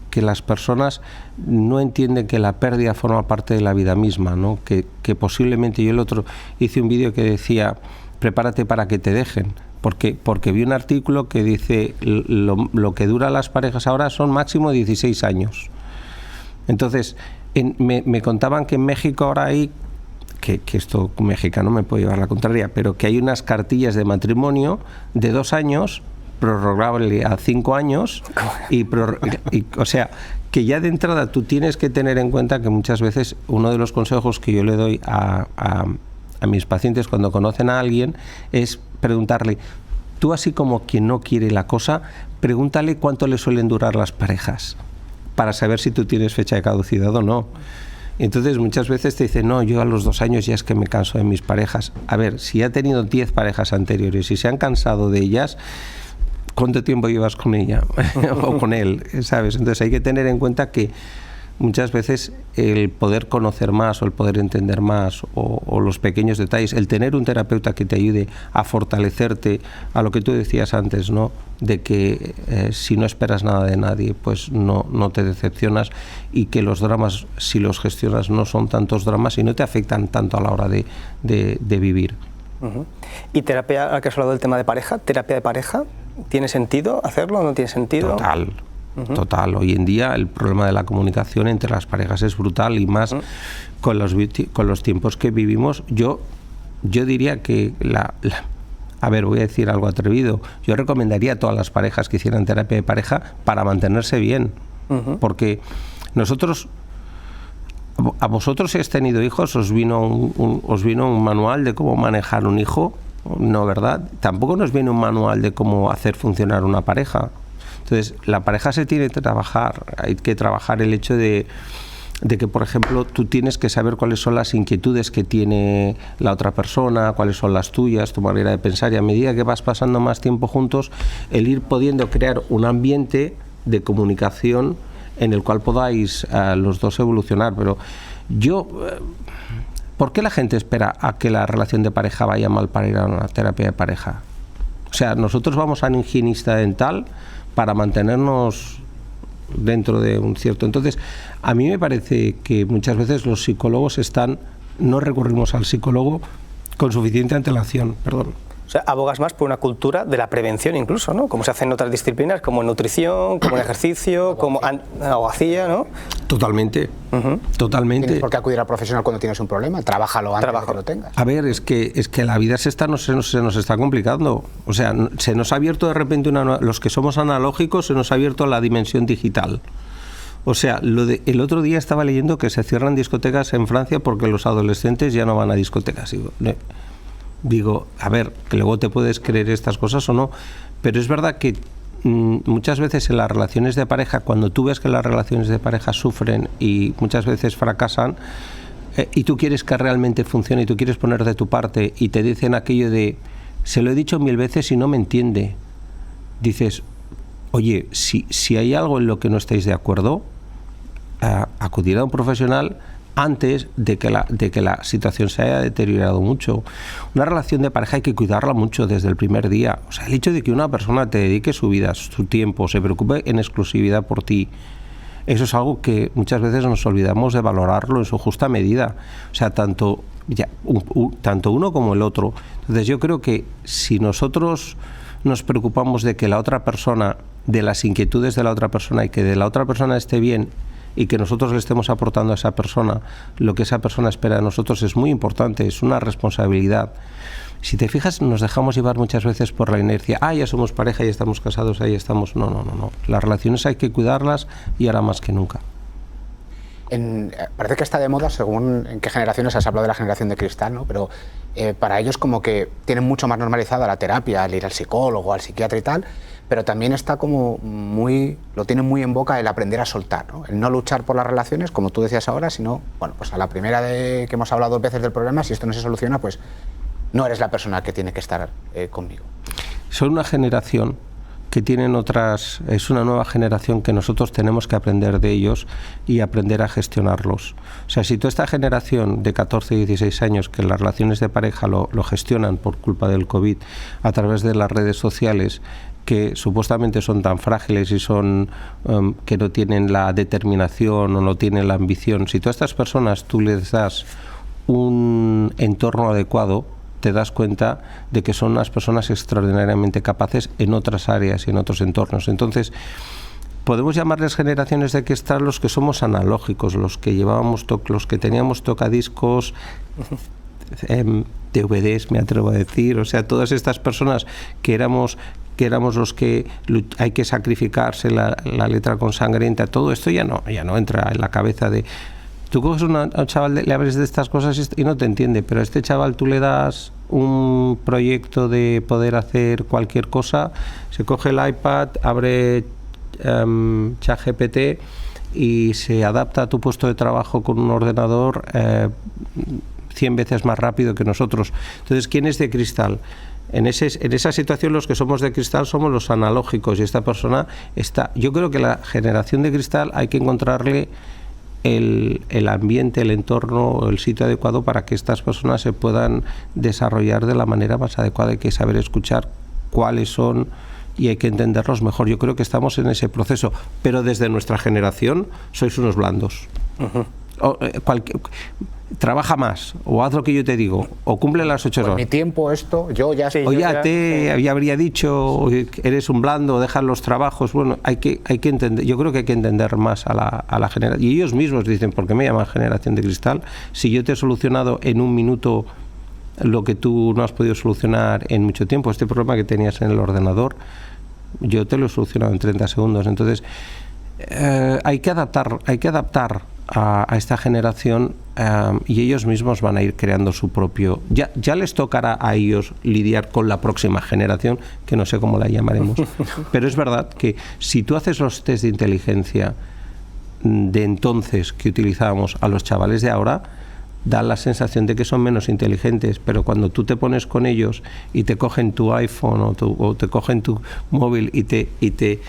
que las personas no entienden que la pérdida forma parte de la vida misma, ¿no? Que posiblemente, yo el otro hice un vídeo que decía, prepárate para que te dejen, porque vi un artículo que dice lo que dura las parejas ahora son máximo 16 años. Entonces, me contaban que en México ahora hay, que esto mexicano me puede llevar la contraria, pero que hay unas cartillas de matrimonio de 2 años, prorrogable a 5 años, o sea, que ya de entrada tú tienes que tener en cuenta que muchas veces uno de los consejos que yo le doy a mis pacientes cuando conocen a alguien es preguntarle, tú así como quien no quiere la cosa, pregúntale cuánto le suelen durar las parejas, para saber si tú tienes fecha de caducidad o no. Entonces muchas veces te dicen, no, yo a los 2 años ya es que me canso de mis parejas. A ver, si ha tenido 10 parejas anteriores y se han cansado de ellas, ¿cuánto tiempo llevas con ella o con él? ¿Sabes? Entonces hay que tener en cuenta que muchas veces el poder conocer más o el poder entender más o los pequeños detalles, el tener un terapeuta que te ayude a fortalecerte, a lo que tú decías antes, ¿no? De que si no esperas nada de nadie, pues no te decepcionas, y que los dramas, si los gestionas, no son tantos dramas y no te afectan tanto a la hora de vivir. Uh-huh. ¿Y terapia, ahora que has hablado del tema de pareja, terapia de pareja, tiene sentido hacerlo o no tiene sentido? Total. Total, hoy en día el problema de la comunicación entre las parejas es brutal, y más con los tiempos que vivimos. Yo diría que a ver, voy a decir algo atrevido, yo recomendaría a todas las parejas que hicieran terapia de pareja para mantenerse bien, porque nosotros, a vosotros, si has tenido hijos, os vino un manual de cómo manejar un hijo, ¿no, verdad? Tampoco nos viene un manual de cómo hacer funcionar una pareja. Entonces, la pareja se tiene que trabajar, hay que trabajar el hecho de que, por ejemplo, tú tienes que saber cuáles son las inquietudes que tiene la otra persona, cuáles son las tuyas, tu manera de pensar, y a medida que vas pasando más tiempo juntos, el ir pudiendo crear un ambiente de comunicación en el cual podáis los dos evolucionar. Pero ¿por qué la gente espera a que la relación de pareja vaya mal para ir a una terapia de pareja? O sea, nosotros vamos a un higienista dental para mantenernos dentro de un cierto... Entonces, a mí me parece que muchas veces los psicólogos no recurrimos al psicólogo con suficiente antelación, perdón. O sea, abogas más por una cultura de la prevención incluso, ¿no? Como se hace en otras disciplinas, como en nutrición, como en ejercicio, como abogacía, ¿no? Totalmente, totalmente. Tienes por qué acudir al profesional cuando tienes un problema, trabájalo antes de que lo tengas. A ver, es que la vida se nos está complicando. O sea, se nos ha abierto de repente los que somos analógicos, se nos ha abierto la dimensión digital. O sea, el otro día estaba leyendo que se cierran discotecas en Francia porque los adolescentes ya no van a discotecas. Digo, a ver, que luego te puedes creer estas cosas o no, pero es verdad que muchas veces en las relaciones de pareja, cuando tú ves que las relaciones de pareja sufren y muchas veces fracasan, y tú quieres que realmente funcione y tú quieres poner de tu parte y te dicen aquello de se lo he dicho 1000 veces y no me entiende, dices, oye, si hay algo en lo que no estáis de acuerdo, acudir a un profesional antes de que la situación se haya deteriorado mucho. Una relación de pareja hay que cuidarla mucho desde el primer día. O sea, el hecho de que una persona te dedique su vida, su tiempo, se preocupe en exclusividad por ti, eso es algo que muchas veces nos olvidamos de valorarlo en su justa medida. O sea, tanto uno como el otro. Entonces yo creo que si nosotros nos preocupamos de que la otra persona, de las inquietudes de la otra persona y que de la otra persona esté bien, y que nosotros le estemos aportando a esa persona lo que esa persona espera de nosotros, es muy importante, es una responsabilidad. Si te fijas, nos dejamos llevar muchas veces por la inercia. Ya somos pareja, ya estamos casados, ya estamos... No. Las relaciones hay que cuidarlas y ahora más que nunca. Parece que está de moda, según en qué generaciones has hablado de la generación de cristal, ¿no? Pero para ellos como que tienen mucho más normalizada la terapia, el ir al psicólogo, al psiquiatra y tal, pero también está como lo tienen muy en boca el aprender a soltar, ¿no? El no luchar por las relaciones, como tú decías ahora, sino, bueno, pues a la primera que hemos hablado 2 veces del problema, si esto no se soluciona, pues no eres la persona que tiene que estar conmigo. Son una generación que tienen es una nueva generación que nosotros tenemos que aprender de ellos y aprender a gestionarlos. O sea, si toda esta generación de 14 y 16 años que las relaciones de pareja lo gestionan por culpa del COVID a través de las redes sociales, que supuestamente son tan frágiles y son que no tienen la determinación o no tienen la ambición, si todas estas personas tú les das un entorno adecuado, te das cuenta de que son unas personas extraordinariamente capaces en otras áreas y en otros entornos. Entonces, podemos llamarles generaciones de cristal los que somos analógicos, los que llevábamos los que teníamos tocadiscos, DVDs, me atrevo a decir, o sea, todas estas personas que éramos los que hay que sacrificarse, la letra con sangrienta, todo esto ya no entra en la cabeza de... Tú coges a un chaval, le hables de estas cosas y no te entiende, pero a este chaval tú le das un proyecto de poder hacer cualquier cosa, se coge el iPad, abre ChatGPT y se adapta a tu puesto de trabajo con un ordenador 100 veces más rápido que nosotros. Entonces, ¿quién es de cristal? En esa situación los que somos de cristal somos los analógicos y esta persona está... Yo creo que la generación de cristal hay que encontrarle el ambiente, el entorno, el sitio adecuado para que estas personas se puedan desarrollar de la manera más adecuada. Hay que saber escuchar cuáles son y hay que entenderlos mejor. Yo creo que estamos en ese proceso, pero desde nuestra generación sois unos blandos. Trabaja más, o haz lo que yo te digo, o cumple las 8 horas. Mi tiempo, yo ya... Sí, o ya habría dicho, eres un blando, dejan los trabajos. Bueno, hay que entender, yo creo que hay que entender más a la generación. Y ellos mismos dicen, ¿por qué me llaman generación de cristal? Si yo te he solucionado en 1 minuto lo que tú no has podido solucionar en mucho tiempo, este problema que tenías en el ordenador, yo te lo he solucionado en 30 segundos. Entonces, hay que adaptar a esta generación y ellos mismos van a ir creando su propio... Ya les tocará a ellos lidiar con la próxima generación, que no sé cómo la llamaremos. Pero es verdad que si tú haces los test de inteligencia de entonces que utilizábamos a los chavales de ahora, da la sensación de que son menos inteligentes, pero cuando tú te pones con ellos y te cogen tu iPhone o te cogen tu móvil y te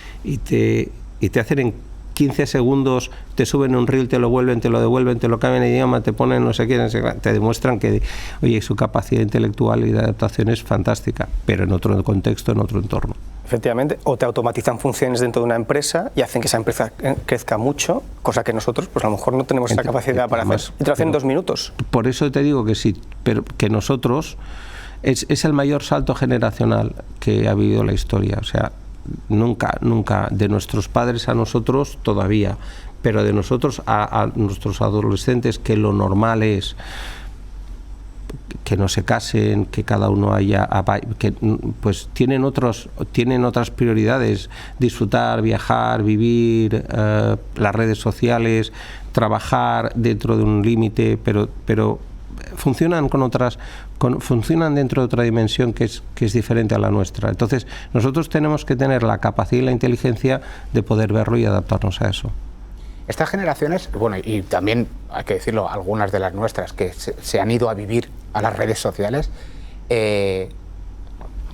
hacen en 15 segundos, te suben un reel, te lo vuelven, te lo devuelven, te lo cambian de idioma, te ponen no sé qué, te demuestran que, oye, su capacidad intelectual y de adaptación es fantástica, pero en otro contexto, en otro entorno. Efectivamente, o te automatizan funciones dentro de una empresa y hacen que esa empresa crezca mucho, cosa que nosotros, pues a lo mejor no tenemos esa capacidad para hacer. Y te lo hacen en 2 minutos. Por eso te digo que sí, pero que nosotros es el mayor salto generacional que ha habido la historia, o sea, nunca, de nuestros padres a nosotros todavía, pero de nosotros a nuestros adolescentes, que lo normal es que no se casen, que cada uno que pues tienen otras prioridades, disfrutar, viajar, vivir, las redes sociales, trabajar dentro de un límite, pero funcionan funcionan dentro de otra dimensión que es diferente a la nuestra. Entonces, nosotros tenemos que tener la capacidad y la inteligencia de poder verlo y adaptarnos a eso. Estas generaciones, bueno, y también hay que decirlo, algunas de las nuestras que se han ido a vivir a las redes sociales,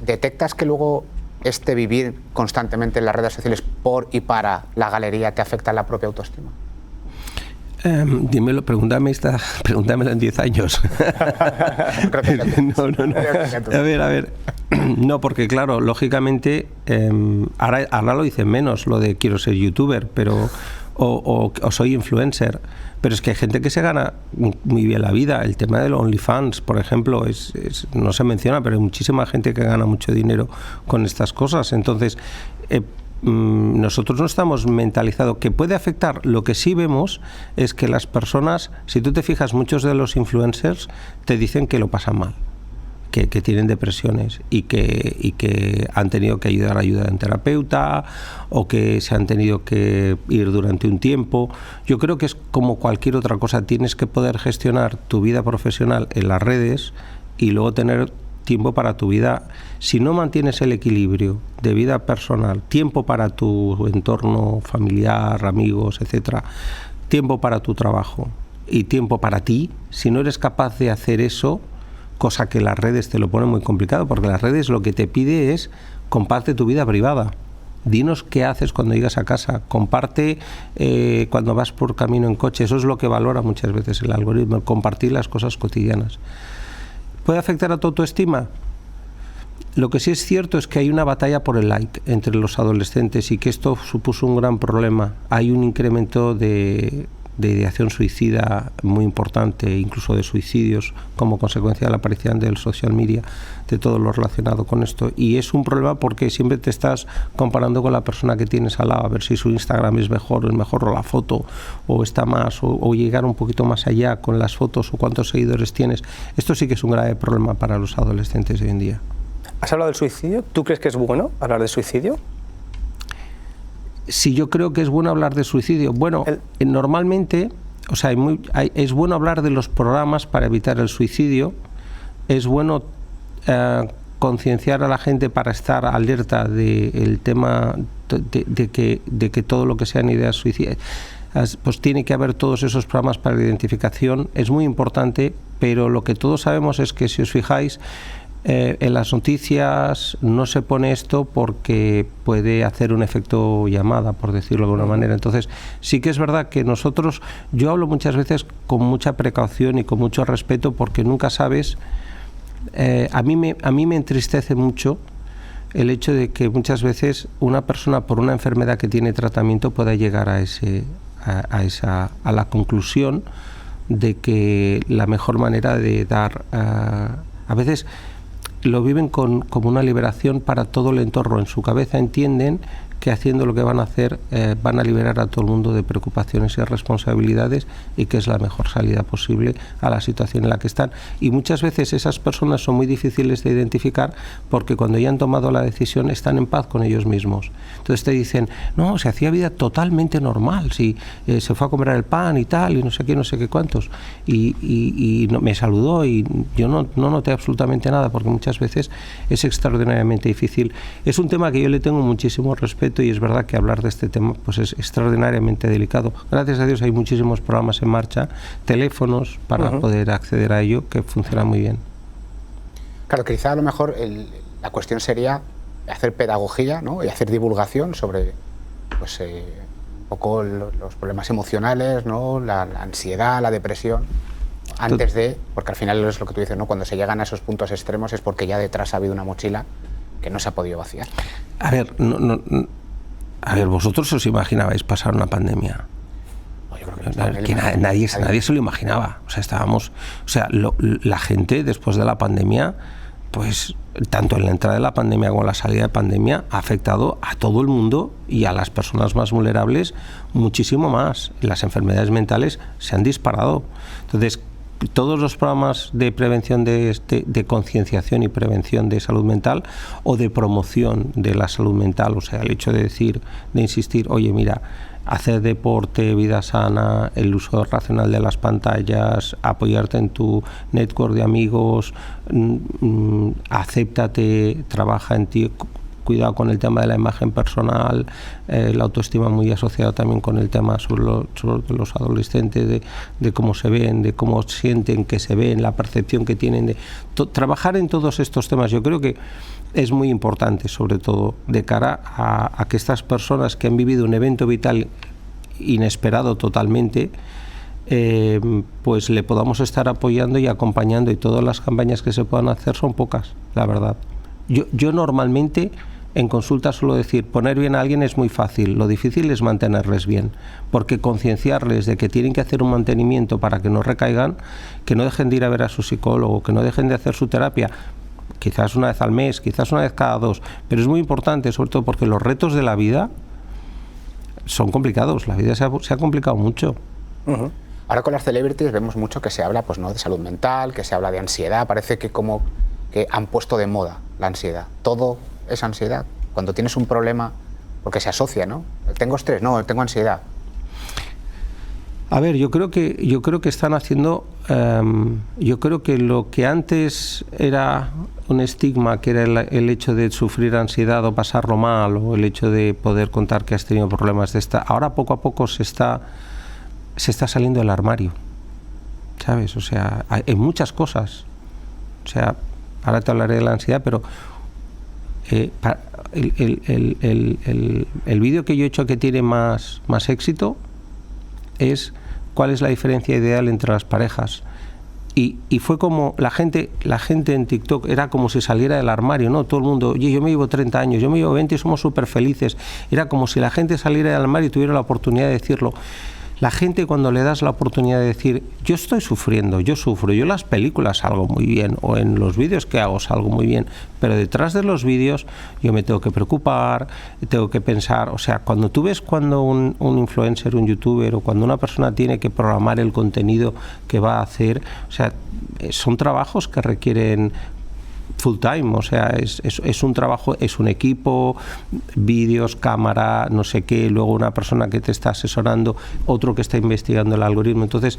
¿detectas que luego este vivir constantemente en las redes sociales por y para la galería te afecta la propia autoestima? Dímelo, pregúntamelo en 10 años. No. A ver. No, porque claro, lógicamente, ahora lo dicen menos, lo de quiero ser youtuber, pero o soy influencer. Pero es que hay gente que se gana muy bien la vida. El tema del OnlyFans, por ejemplo, no se menciona, pero hay muchísima gente que gana mucho dinero con estas cosas. Entonces, nosotros no estamos mentalizados. Que puede afectar, lo que sí vemos es que las personas, si tú te fijas, muchos de los influencers te dicen que lo pasan mal, que tienen depresiones y que han tenido que ayudar a ayuda en terapeuta o que se han tenido que ir durante un tiempo. Yo creo que es como cualquier otra cosa, tienes que poder gestionar tu vida profesional en las redes y luego tener tiempo para tu vida. Si no mantienes el equilibrio de vida personal, tiempo para tu entorno familiar, amigos, etcétera, tiempo para tu trabajo y tiempo para ti, si no eres capaz de hacer eso, cosa que las redes te lo ponen muy complicado, porque las redes lo que te pide es comparte tu vida privada. Dinos qué haces cuando llegas a casa, comparte cuando vas por camino en coche. Eso es lo que valora muchas veces el algoritmo, compartir las cosas cotidianas. ¿Puede afectar a tu autoestima? Lo que sí es cierto es que hay una batalla por el like entre los adolescentes y que esto supuso un gran problema. Hay un incremento de ideación suicida muy importante, incluso de suicidios como consecuencia de la aparición del social media, de todo lo relacionado con esto. Y es un problema porque siempre te estás comparando con la persona que tienes al lado, a ver si su Instagram es mejor o la foto, o está más, o llegar un poquito más allá con las fotos o cuántos seguidores tienes. Esto sí que es un grave problema para los adolescentes hoy en día. ¿Has hablado del suicidio? ¿Tú crees que es bueno hablar de suicidio? Si yo creo que es bueno hablar de suicidio. Bueno, normalmente, o sea, es bueno hablar de los programas para evitar el suicidio, es bueno concienciar a la gente para estar alerta del tema de que todo lo que sean ideas suicidas, pues tiene que haber todos esos programas para la identificación, es muy importante, pero lo que todos sabemos es que si os fijáis, en las noticias no se pone esto porque puede hacer un efecto llamada, por decirlo de alguna manera. Entonces, sí que es verdad que yo hablo muchas veces con mucha precaución y con mucho respeto porque nunca sabes. A mí me entristece mucho el hecho de que muchas veces una persona por una enfermedad que tiene tratamiento pueda llegar a la conclusión de que la mejor manera de dar a veces lo viven como una liberación para todo el entorno. En su cabeza entienden que haciendo lo que van a hacer van a liberar a todo el mundo de preocupaciones y responsabilidades y que es la mejor salida posible a la situación en la que están. Y muchas veces esas personas son muy difíciles de identificar porque cuando ya han tomado la decisión están en paz con ellos mismos. Entonces te dicen, no, se hacía vida totalmente normal, si se fue a comprar el pan y tal, y no sé qué, no sé qué cuántos. Y me saludó y yo no noté absolutamente nada porque muchas veces es extraordinariamente difícil. Es un tema que yo le tengo muchísimo respeto y es verdad que hablar de este tema pues es extraordinariamente delicado. Gracias a Dios hay muchísimos programas en marcha, teléfonos para poder acceder a ello que funcionan muy bien. Claro, quizá a lo mejor la cuestión sería hacer pedagogía, ¿no? Y hacer divulgación sobre pues, un poco los problemas emocionales, ¿no? La ansiedad, la depresión, antes de, porque al final es lo que tú dices, ¿no? Cuando se llegan a esos puntos extremos es porque ya detrás ha habido una mochila que no se ha podido vaciar. A ver, vosotros os imaginabais pasar una pandemia. Nadie se lo imaginaba. O sea, la gente después de la pandemia, pues tanto en la entrada de la pandemia como en la salida de pandemia, ha afectado a todo el mundo y a las personas más vulnerables muchísimo más. Las enfermedades mentales se han disparado. Entonces, todos los programas de prevención de concienciación y prevención de salud mental o de promoción de la salud mental, o sea, el hecho de insistir, oye, mira, hacer deporte, vida sana, el uso racional de las pantallas, apoyarte en tu network de amigos, acéptate, trabaja en ti, cuidado con el tema de la imagen personal, la autoestima muy asociada también con el tema sobre los adolescentes, de cómo se ven, de cómo sienten que se ven, la percepción que tienen, de trabajar en todos estos temas. Yo creo que es muy importante, sobre todo de cara a que estas personas que han vivido un evento vital inesperado totalmente, pues le podamos estar apoyando y acompañando, y todas las campañas que se puedan hacer son pocas, la verdad. Yo normalmente en consulta suelo decir, poner bien a alguien es muy fácil, lo difícil es mantenerles bien, porque concienciarles de que tienen que hacer un mantenimiento para que no recaigan, que no dejen de ir a ver a su psicólogo, que no dejen de hacer su terapia, quizás una vez al mes, quizás una vez cada 2, pero es muy importante, sobre todo porque los retos de la vida son complicados, la vida se ha complicado mucho. Uh-huh. Ahora con las celebrities vemos mucho que se habla, pues, ¿no?, de salud mental, que se habla de ansiedad, parece que como que han puesto de moda la ansiedad. Todo es ansiedad. Cuando tienes un problema, porque se asocia, ¿no? Tengo estrés, no, tengo ansiedad. A ver, yo creo que están haciendo, yo creo que lo que antes era un estigma, que era el hecho de sufrir ansiedad o pasarlo mal, o el hecho de poder contar que has tenido problemas de esta, ahora poco a poco se está saliendo del armario, ¿sabes? O sea, hay muchas cosas. O sea, ahora te hablaré de la ansiedad, pero el vídeo que yo he hecho que tiene más éxito es cuál es la diferencia ideal entre las parejas. Y fue como la gente en TikTok era como si saliera del armario, ¿no? Todo el mundo, oye, yo me llevo 30 años, yo me llevo 20 y somos súper felices. Era como si la gente saliera del armario y tuviera la oportunidad de decirlo. La gente, cuando le das la oportunidad de decir, yo estoy sufriendo, yo sufro, yo en las películas salgo muy bien, o en los vídeos que hago salgo muy bien, pero detrás de los vídeos yo me tengo que preocupar, tengo que pensar. O sea, cuando tú ves cuando un influencer, un youtuber, o cuando una persona tiene que programar el contenido que va a hacer, o sea, son trabajos que requieren full time, o sea, es un trabajo, es un equipo, vídeos, cámara, no sé qué, luego una persona que te está asesorando, otro que está investigando el algoritmo. Entonces,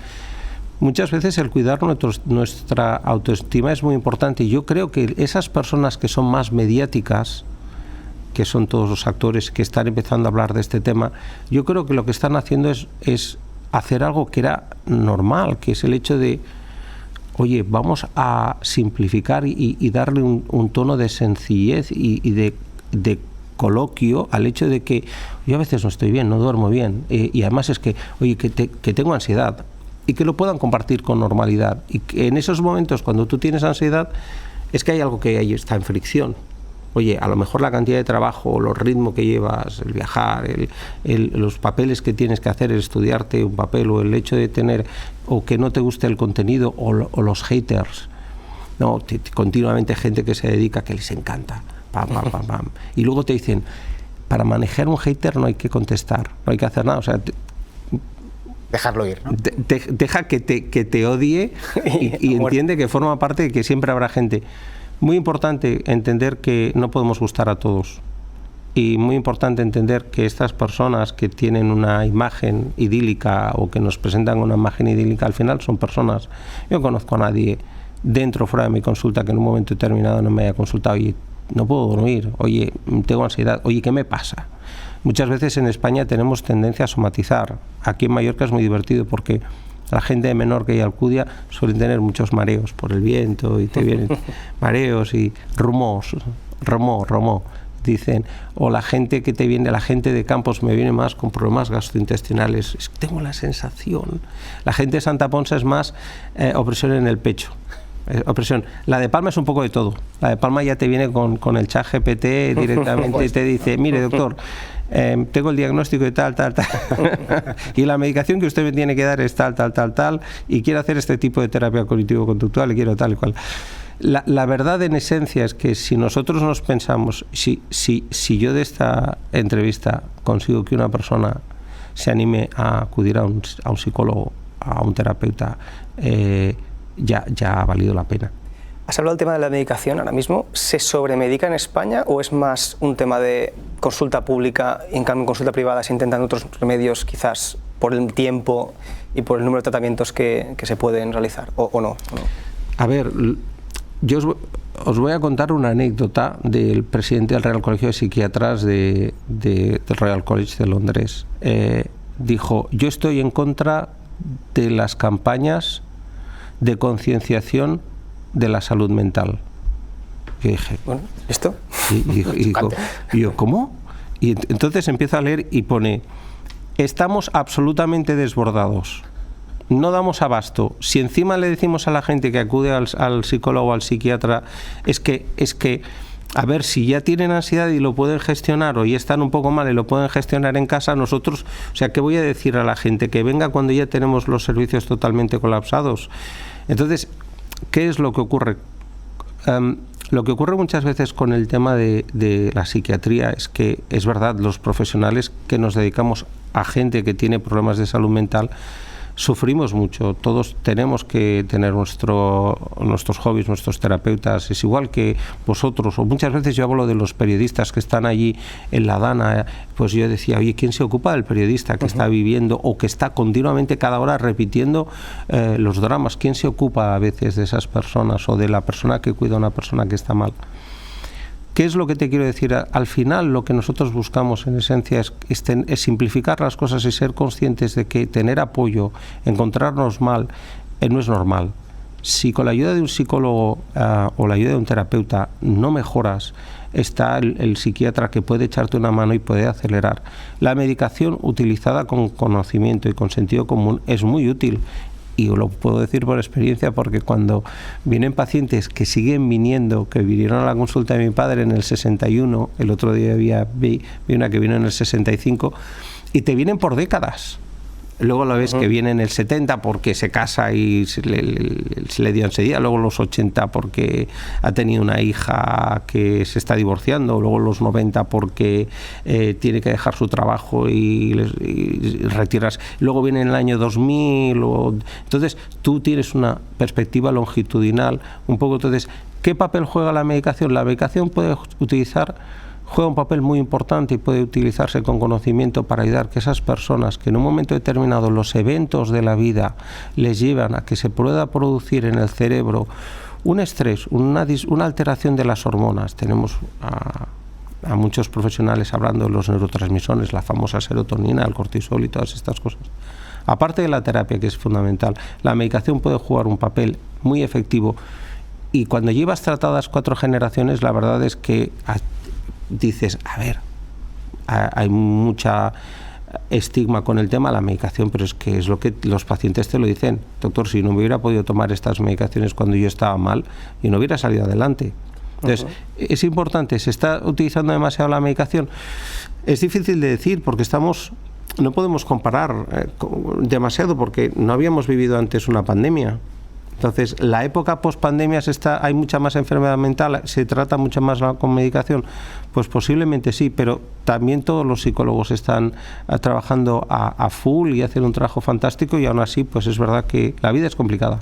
muchas veces el cuidar nuestra autoestima es muy importante, y yo creo que esas personas que son más mediáticas, que son todos los actores que están empezando a hablar de este tema, yo creo que lo que están haciendo es hacer algo que era normal, que es el hecho de, oye, vamos a simplificar y darle un tono de sencillez y de coloquio al hecho de que yo a veces no estoy bien, no duermo bien, y además es que, oye, que tengo ansiedad, y que lo puedan compartir con normalidad, y que en esos momentos cuando tú tienes ansiedad es que hay algo que ahí está en fricción. Oye, a lo mejor la cantidad de trabajo, los ritmos que llevas, el viajar, los papeles que tienes que hacer, el estudiarte un papel, o el hecho de tener, o que no te guste el contenido, o los haters, no, continuamente gente que se dedica, que les encanta, pam, pam, pam, pam. Y luego te dicen, para manejar un hater no hay que contestar, no hay que hacer nada, o sea, dejarlo ir, ¿no? Deja que te odie y entiende que forma parte de que siempre habrá gente. Muy importante entender que no podemos gustar a todos, y muy importante entender que estas personas que tienen una imagen idílica, o que nos presentan una imagen idílica, al final son personas. Yo no conozco a nadie dentro o fuera de mi consulta que en un momento determinado no me haya consultado, oye, no puedo dormir, oye, tengo ansiedad, oye, ¿qué me pasa? Muchas veces en España tenemos tendencia a somatizar. Aquí en Mallorca es muy divertido porque la gente de Menorca y Alcudia suelen tener muchos mareos por el viento, y te vienen mareos y romó, dicen, o la gente que te viene, la gente de Campos me viene más con problemas gastrointestinales, es que tengo la sensación. La gente de Santa Ponsa es más opresión en el pecho. Opresión. La de Palma es un poco de todo. La de Palma ya te viene con el chat GPT directamente y te dice, mire, doctor, tengo el diagnóstico de tal, y la medicación que usted me tiene que dar es tal, y quiero hacer este tipo de terapia cognitivo-conductual, y quiero tal y cual. La verdad, en esencia, es que si nosotros nos pensamos, si yo de esta entrevista consigo que una persona se anime a acudir a un psicólogo, a un terapeuta, ya ha valido la pena. Has hablado del tema de la medicación ahora mismo. ¿Se sobremedica en España o es más un tema de consulta pública y en cambio en consulta privada se intentan otros remedios quizás por el tiempo y por el número de tratamientos que se pueden realizar o no? A ver, yo os voy a contar una anécdota del presidente del Real Colegio de Psiquiatras del Royal College de Londres. Dijo, yo estoy en contra de las campañas de concienciación de la salud mental. Yo dije, bueno, ¿esto? Y yo, ¿cómo? Y entonces empiezo a leer y pone, estamos absolutamente desbordados, no damos abasto. Si encima le decimos a la gente que acude al psicólogo o al psiquiatra, es que a ver, si ya tienen ansiedad y lo pueden gestionar o ya están un poco mal y lo pueden gestionar en casa, nosotros, o sea, ¿qué voy a decir a la gente? Que venga cuando ya tenemos los servicios totalmente colapsados. Entonces, ¿qué es lo que ocurre? Lo que ocurre muchas veces con el tema de la psiquiatría es que, es verdad, los profesionales que nos dedicamos a gente que tiene problemas de salud mental, sufrimos mucho, todos tenemos que tener nuestros hobbies, nuestros terapeutas, es igual que vosotros, o muchas veces yo hablo de los periodistas que están allí en la Dana, pues yo decía, oye, ¿quién se ocupa del periodista que está viviendo o que está continuamente cada hora repitiendo los dramas? ¿Quién se ocupa a veces de esas personas o de la persona que cuida a una persona que está mal? ¿Qué es lo que te quiero decir? Al final lo que nosotros buscamos en esencia es simplificar las cosas y ser conscientes de que tener apoyo, encontrarnos mal, no es normal. Si con la ayuda de un psicólogo o la ayuda de un terapeuta no mejoras, está el psiquiatra que puede echarte una mano y puede acelerar. La medicación utilizada con conocimiento y con sentido común es muy útil. Y lo puedo decir por experiencia porque cuando vienen pacientes que siguen viniendo, que vinieron a la consulta de mi padre en el 61, el otro día vi una que vino en el 65, y te vienen por décadas. Luego lo ves que viene en el 70 porque se casa y se le dio enseguida, luego los 80 porque ha tenido una hija que se está divorciando, luego los 90 porque tiene que dejar su trabajo y retirarse, luego viene en el año 2000, entonces tú tienes una perspectiva longitudinal un poco. Entonces, ¿qué papel juega la medicación? La medicación juega un papel muy importante y puede utilizarse con conocimiento para ayudar que esas personas que en un momento determinado los eventos de la vida les llevan a que se pueda producir en el cerebro un estrés, una alteración de las hormonas. Tenemos a muchos profesionales hablando de los neurotransmisores, la famosa serotonina, el cortisol y todas estas cosas. Aparte de la terapia, que es fundamental, la medicación puede jugar un papel muy efectivo y cuando llevas tratadas 4 generaciones, la verdad es que dices, a ver, hay mucha estigma con el tema de la medicación, pero es que es lo que los pacientes te lo dicen. Doctor, si no me hubiera podido tomar estas medicaciones cuando yo estaba mal, y no hubiera salido adelante. Entonces, es importante, ¿se está utilizando demasiado la medicación? Es difícil de decir porque no podemos comparar demasiado porque no habíamos vivido antes una pandemia. Entonces, la época post-pandemia hay mucha más enfermedad mental, se trata mucho más con medicación. Pues posiblemente sí, pero también todos los psicólogos están trabajando a full y hacen un trabajo fantástico y aún así, pues es verdad que la vida es complicada.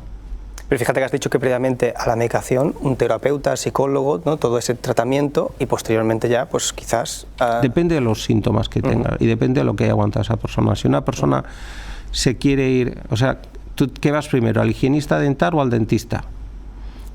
Pero fíjate que has dicho que previamente a la medicación, un terapeuta, psicólogo, ¿no? Todo ese tratamiento y posteriormente ya, pues quizás... Depende de los síntomas que tenga y depende de lo que haya aguantado esa persona. Si una persona se quiere ir, o sea, ¿tú qué vas primero, al higienista dental o al dentista?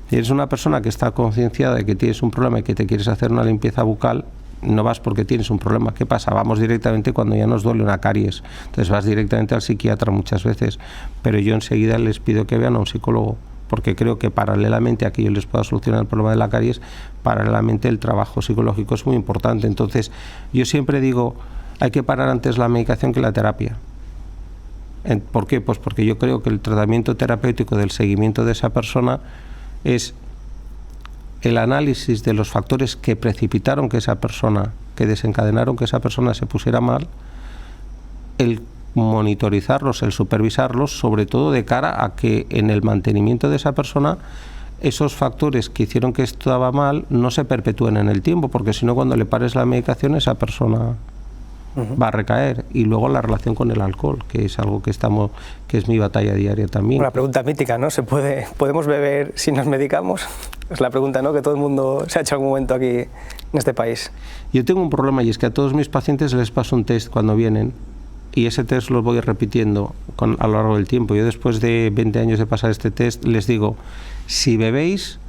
Si eres una persona que está concienciada de que tienes un problema y que te quieres hacer una limpieza bucal, no vas porque tienes un problema. ¿Qué pasa? Vamos directamente cuando ya nos duele una caries. Entonces vas directamente al psiquiatra muchas veces, pero yo enseguida les pido que vean a un psicólogo, porque creo que paralelamente a que yo les pueda solucionar el problema de la caries, paralelamente el trabajo psicológico es muy importante. Entonces yo siempre digo, hay que parar antes la medicación que la terapia. ¿Por qué? Pues porque yo creo que el tratamiento terapéutico del seguimiento de esa persona es el análisis de los factores que precipitaron que desencadenaron que esa persona se pusiera mal, el monitorizarlos, el supervisarlos, sobre todo de cara a que en el mantenimiento de esa persona esos factores que hicieron que estaba mal no se perpetúen en el tiempo, porque si no, cuando le pares la medicación, esa persona va a recaer. Y luego la relación con el alcohol, que es algo que es mi batalla diaria también. Una pregunta mítica, ¿no? ¿Podemos beber si nos medicamos? Es la pregunta, ¿no?, que todo el mundo se ha hecho en algún momento aquí en este país. Yo tengo un problema, y es que a todos mis pacientes les paso un test cuando vienen, y ese test lo voy repitiendo a lo largo del tiempo. Yo, después de 20 años de pasar este test, les digo: si bebéis,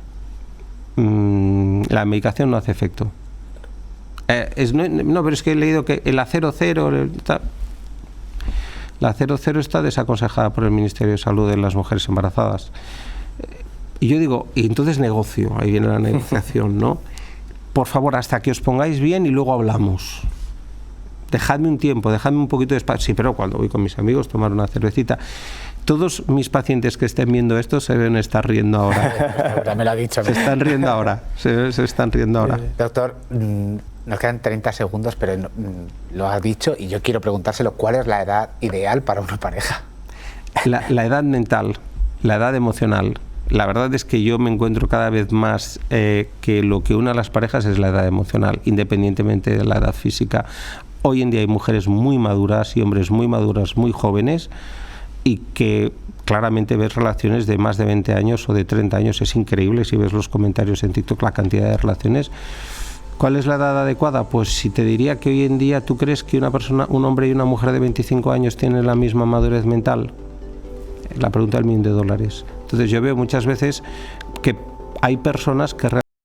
la medicación no hace efecto. No, pero es que he leído que la 00, la 00 está desaconsejada por el Ministerio de Salud de las mujeres embarazadas. Y yo digo, y entonces negocio, ahí viene la negociación, ¿no? Por favor, hasta que os pongáis bien y luego hablamos. Dejadme un tiempo, dejadme un poquito de espacio. Sí, pero cuando voy con mis amigos a tomar una cervecita. Todos mis pacientes que estén viendo esto se deben estar riendo ahora. Ya me lo ha dicho. Se están riendo ahora. Se están riendo ahora. Doctor, nos quedan 30 segundos, pero lo ha dicho y yo quiero preguntárselo. ¿Cuál es la edad ideal para una pareja? La edad mental, la edad emocional. La verdad es que yo me encuentro cada vez más que lo que une a las parejas es la edad emocional, independientemente de la edad física. Hoy en día hay mujeres muy maduras y hombres muy maduros, muy jóvenes, y que claramente ves relaciones de más de 20 años o de 30 años. Es increíble si ves los comentarios en TikTok, la cantidad de relaciones. ¿Cuál es la edad adecuada? Pues si te diría que hoy en día, ¿tú crees que una persona, un hombre y una mujer de 25 años tienen la misma madurez mental? La pregunta del $1.000.000. Entonces yo veo muchas veces que hay personas que realmente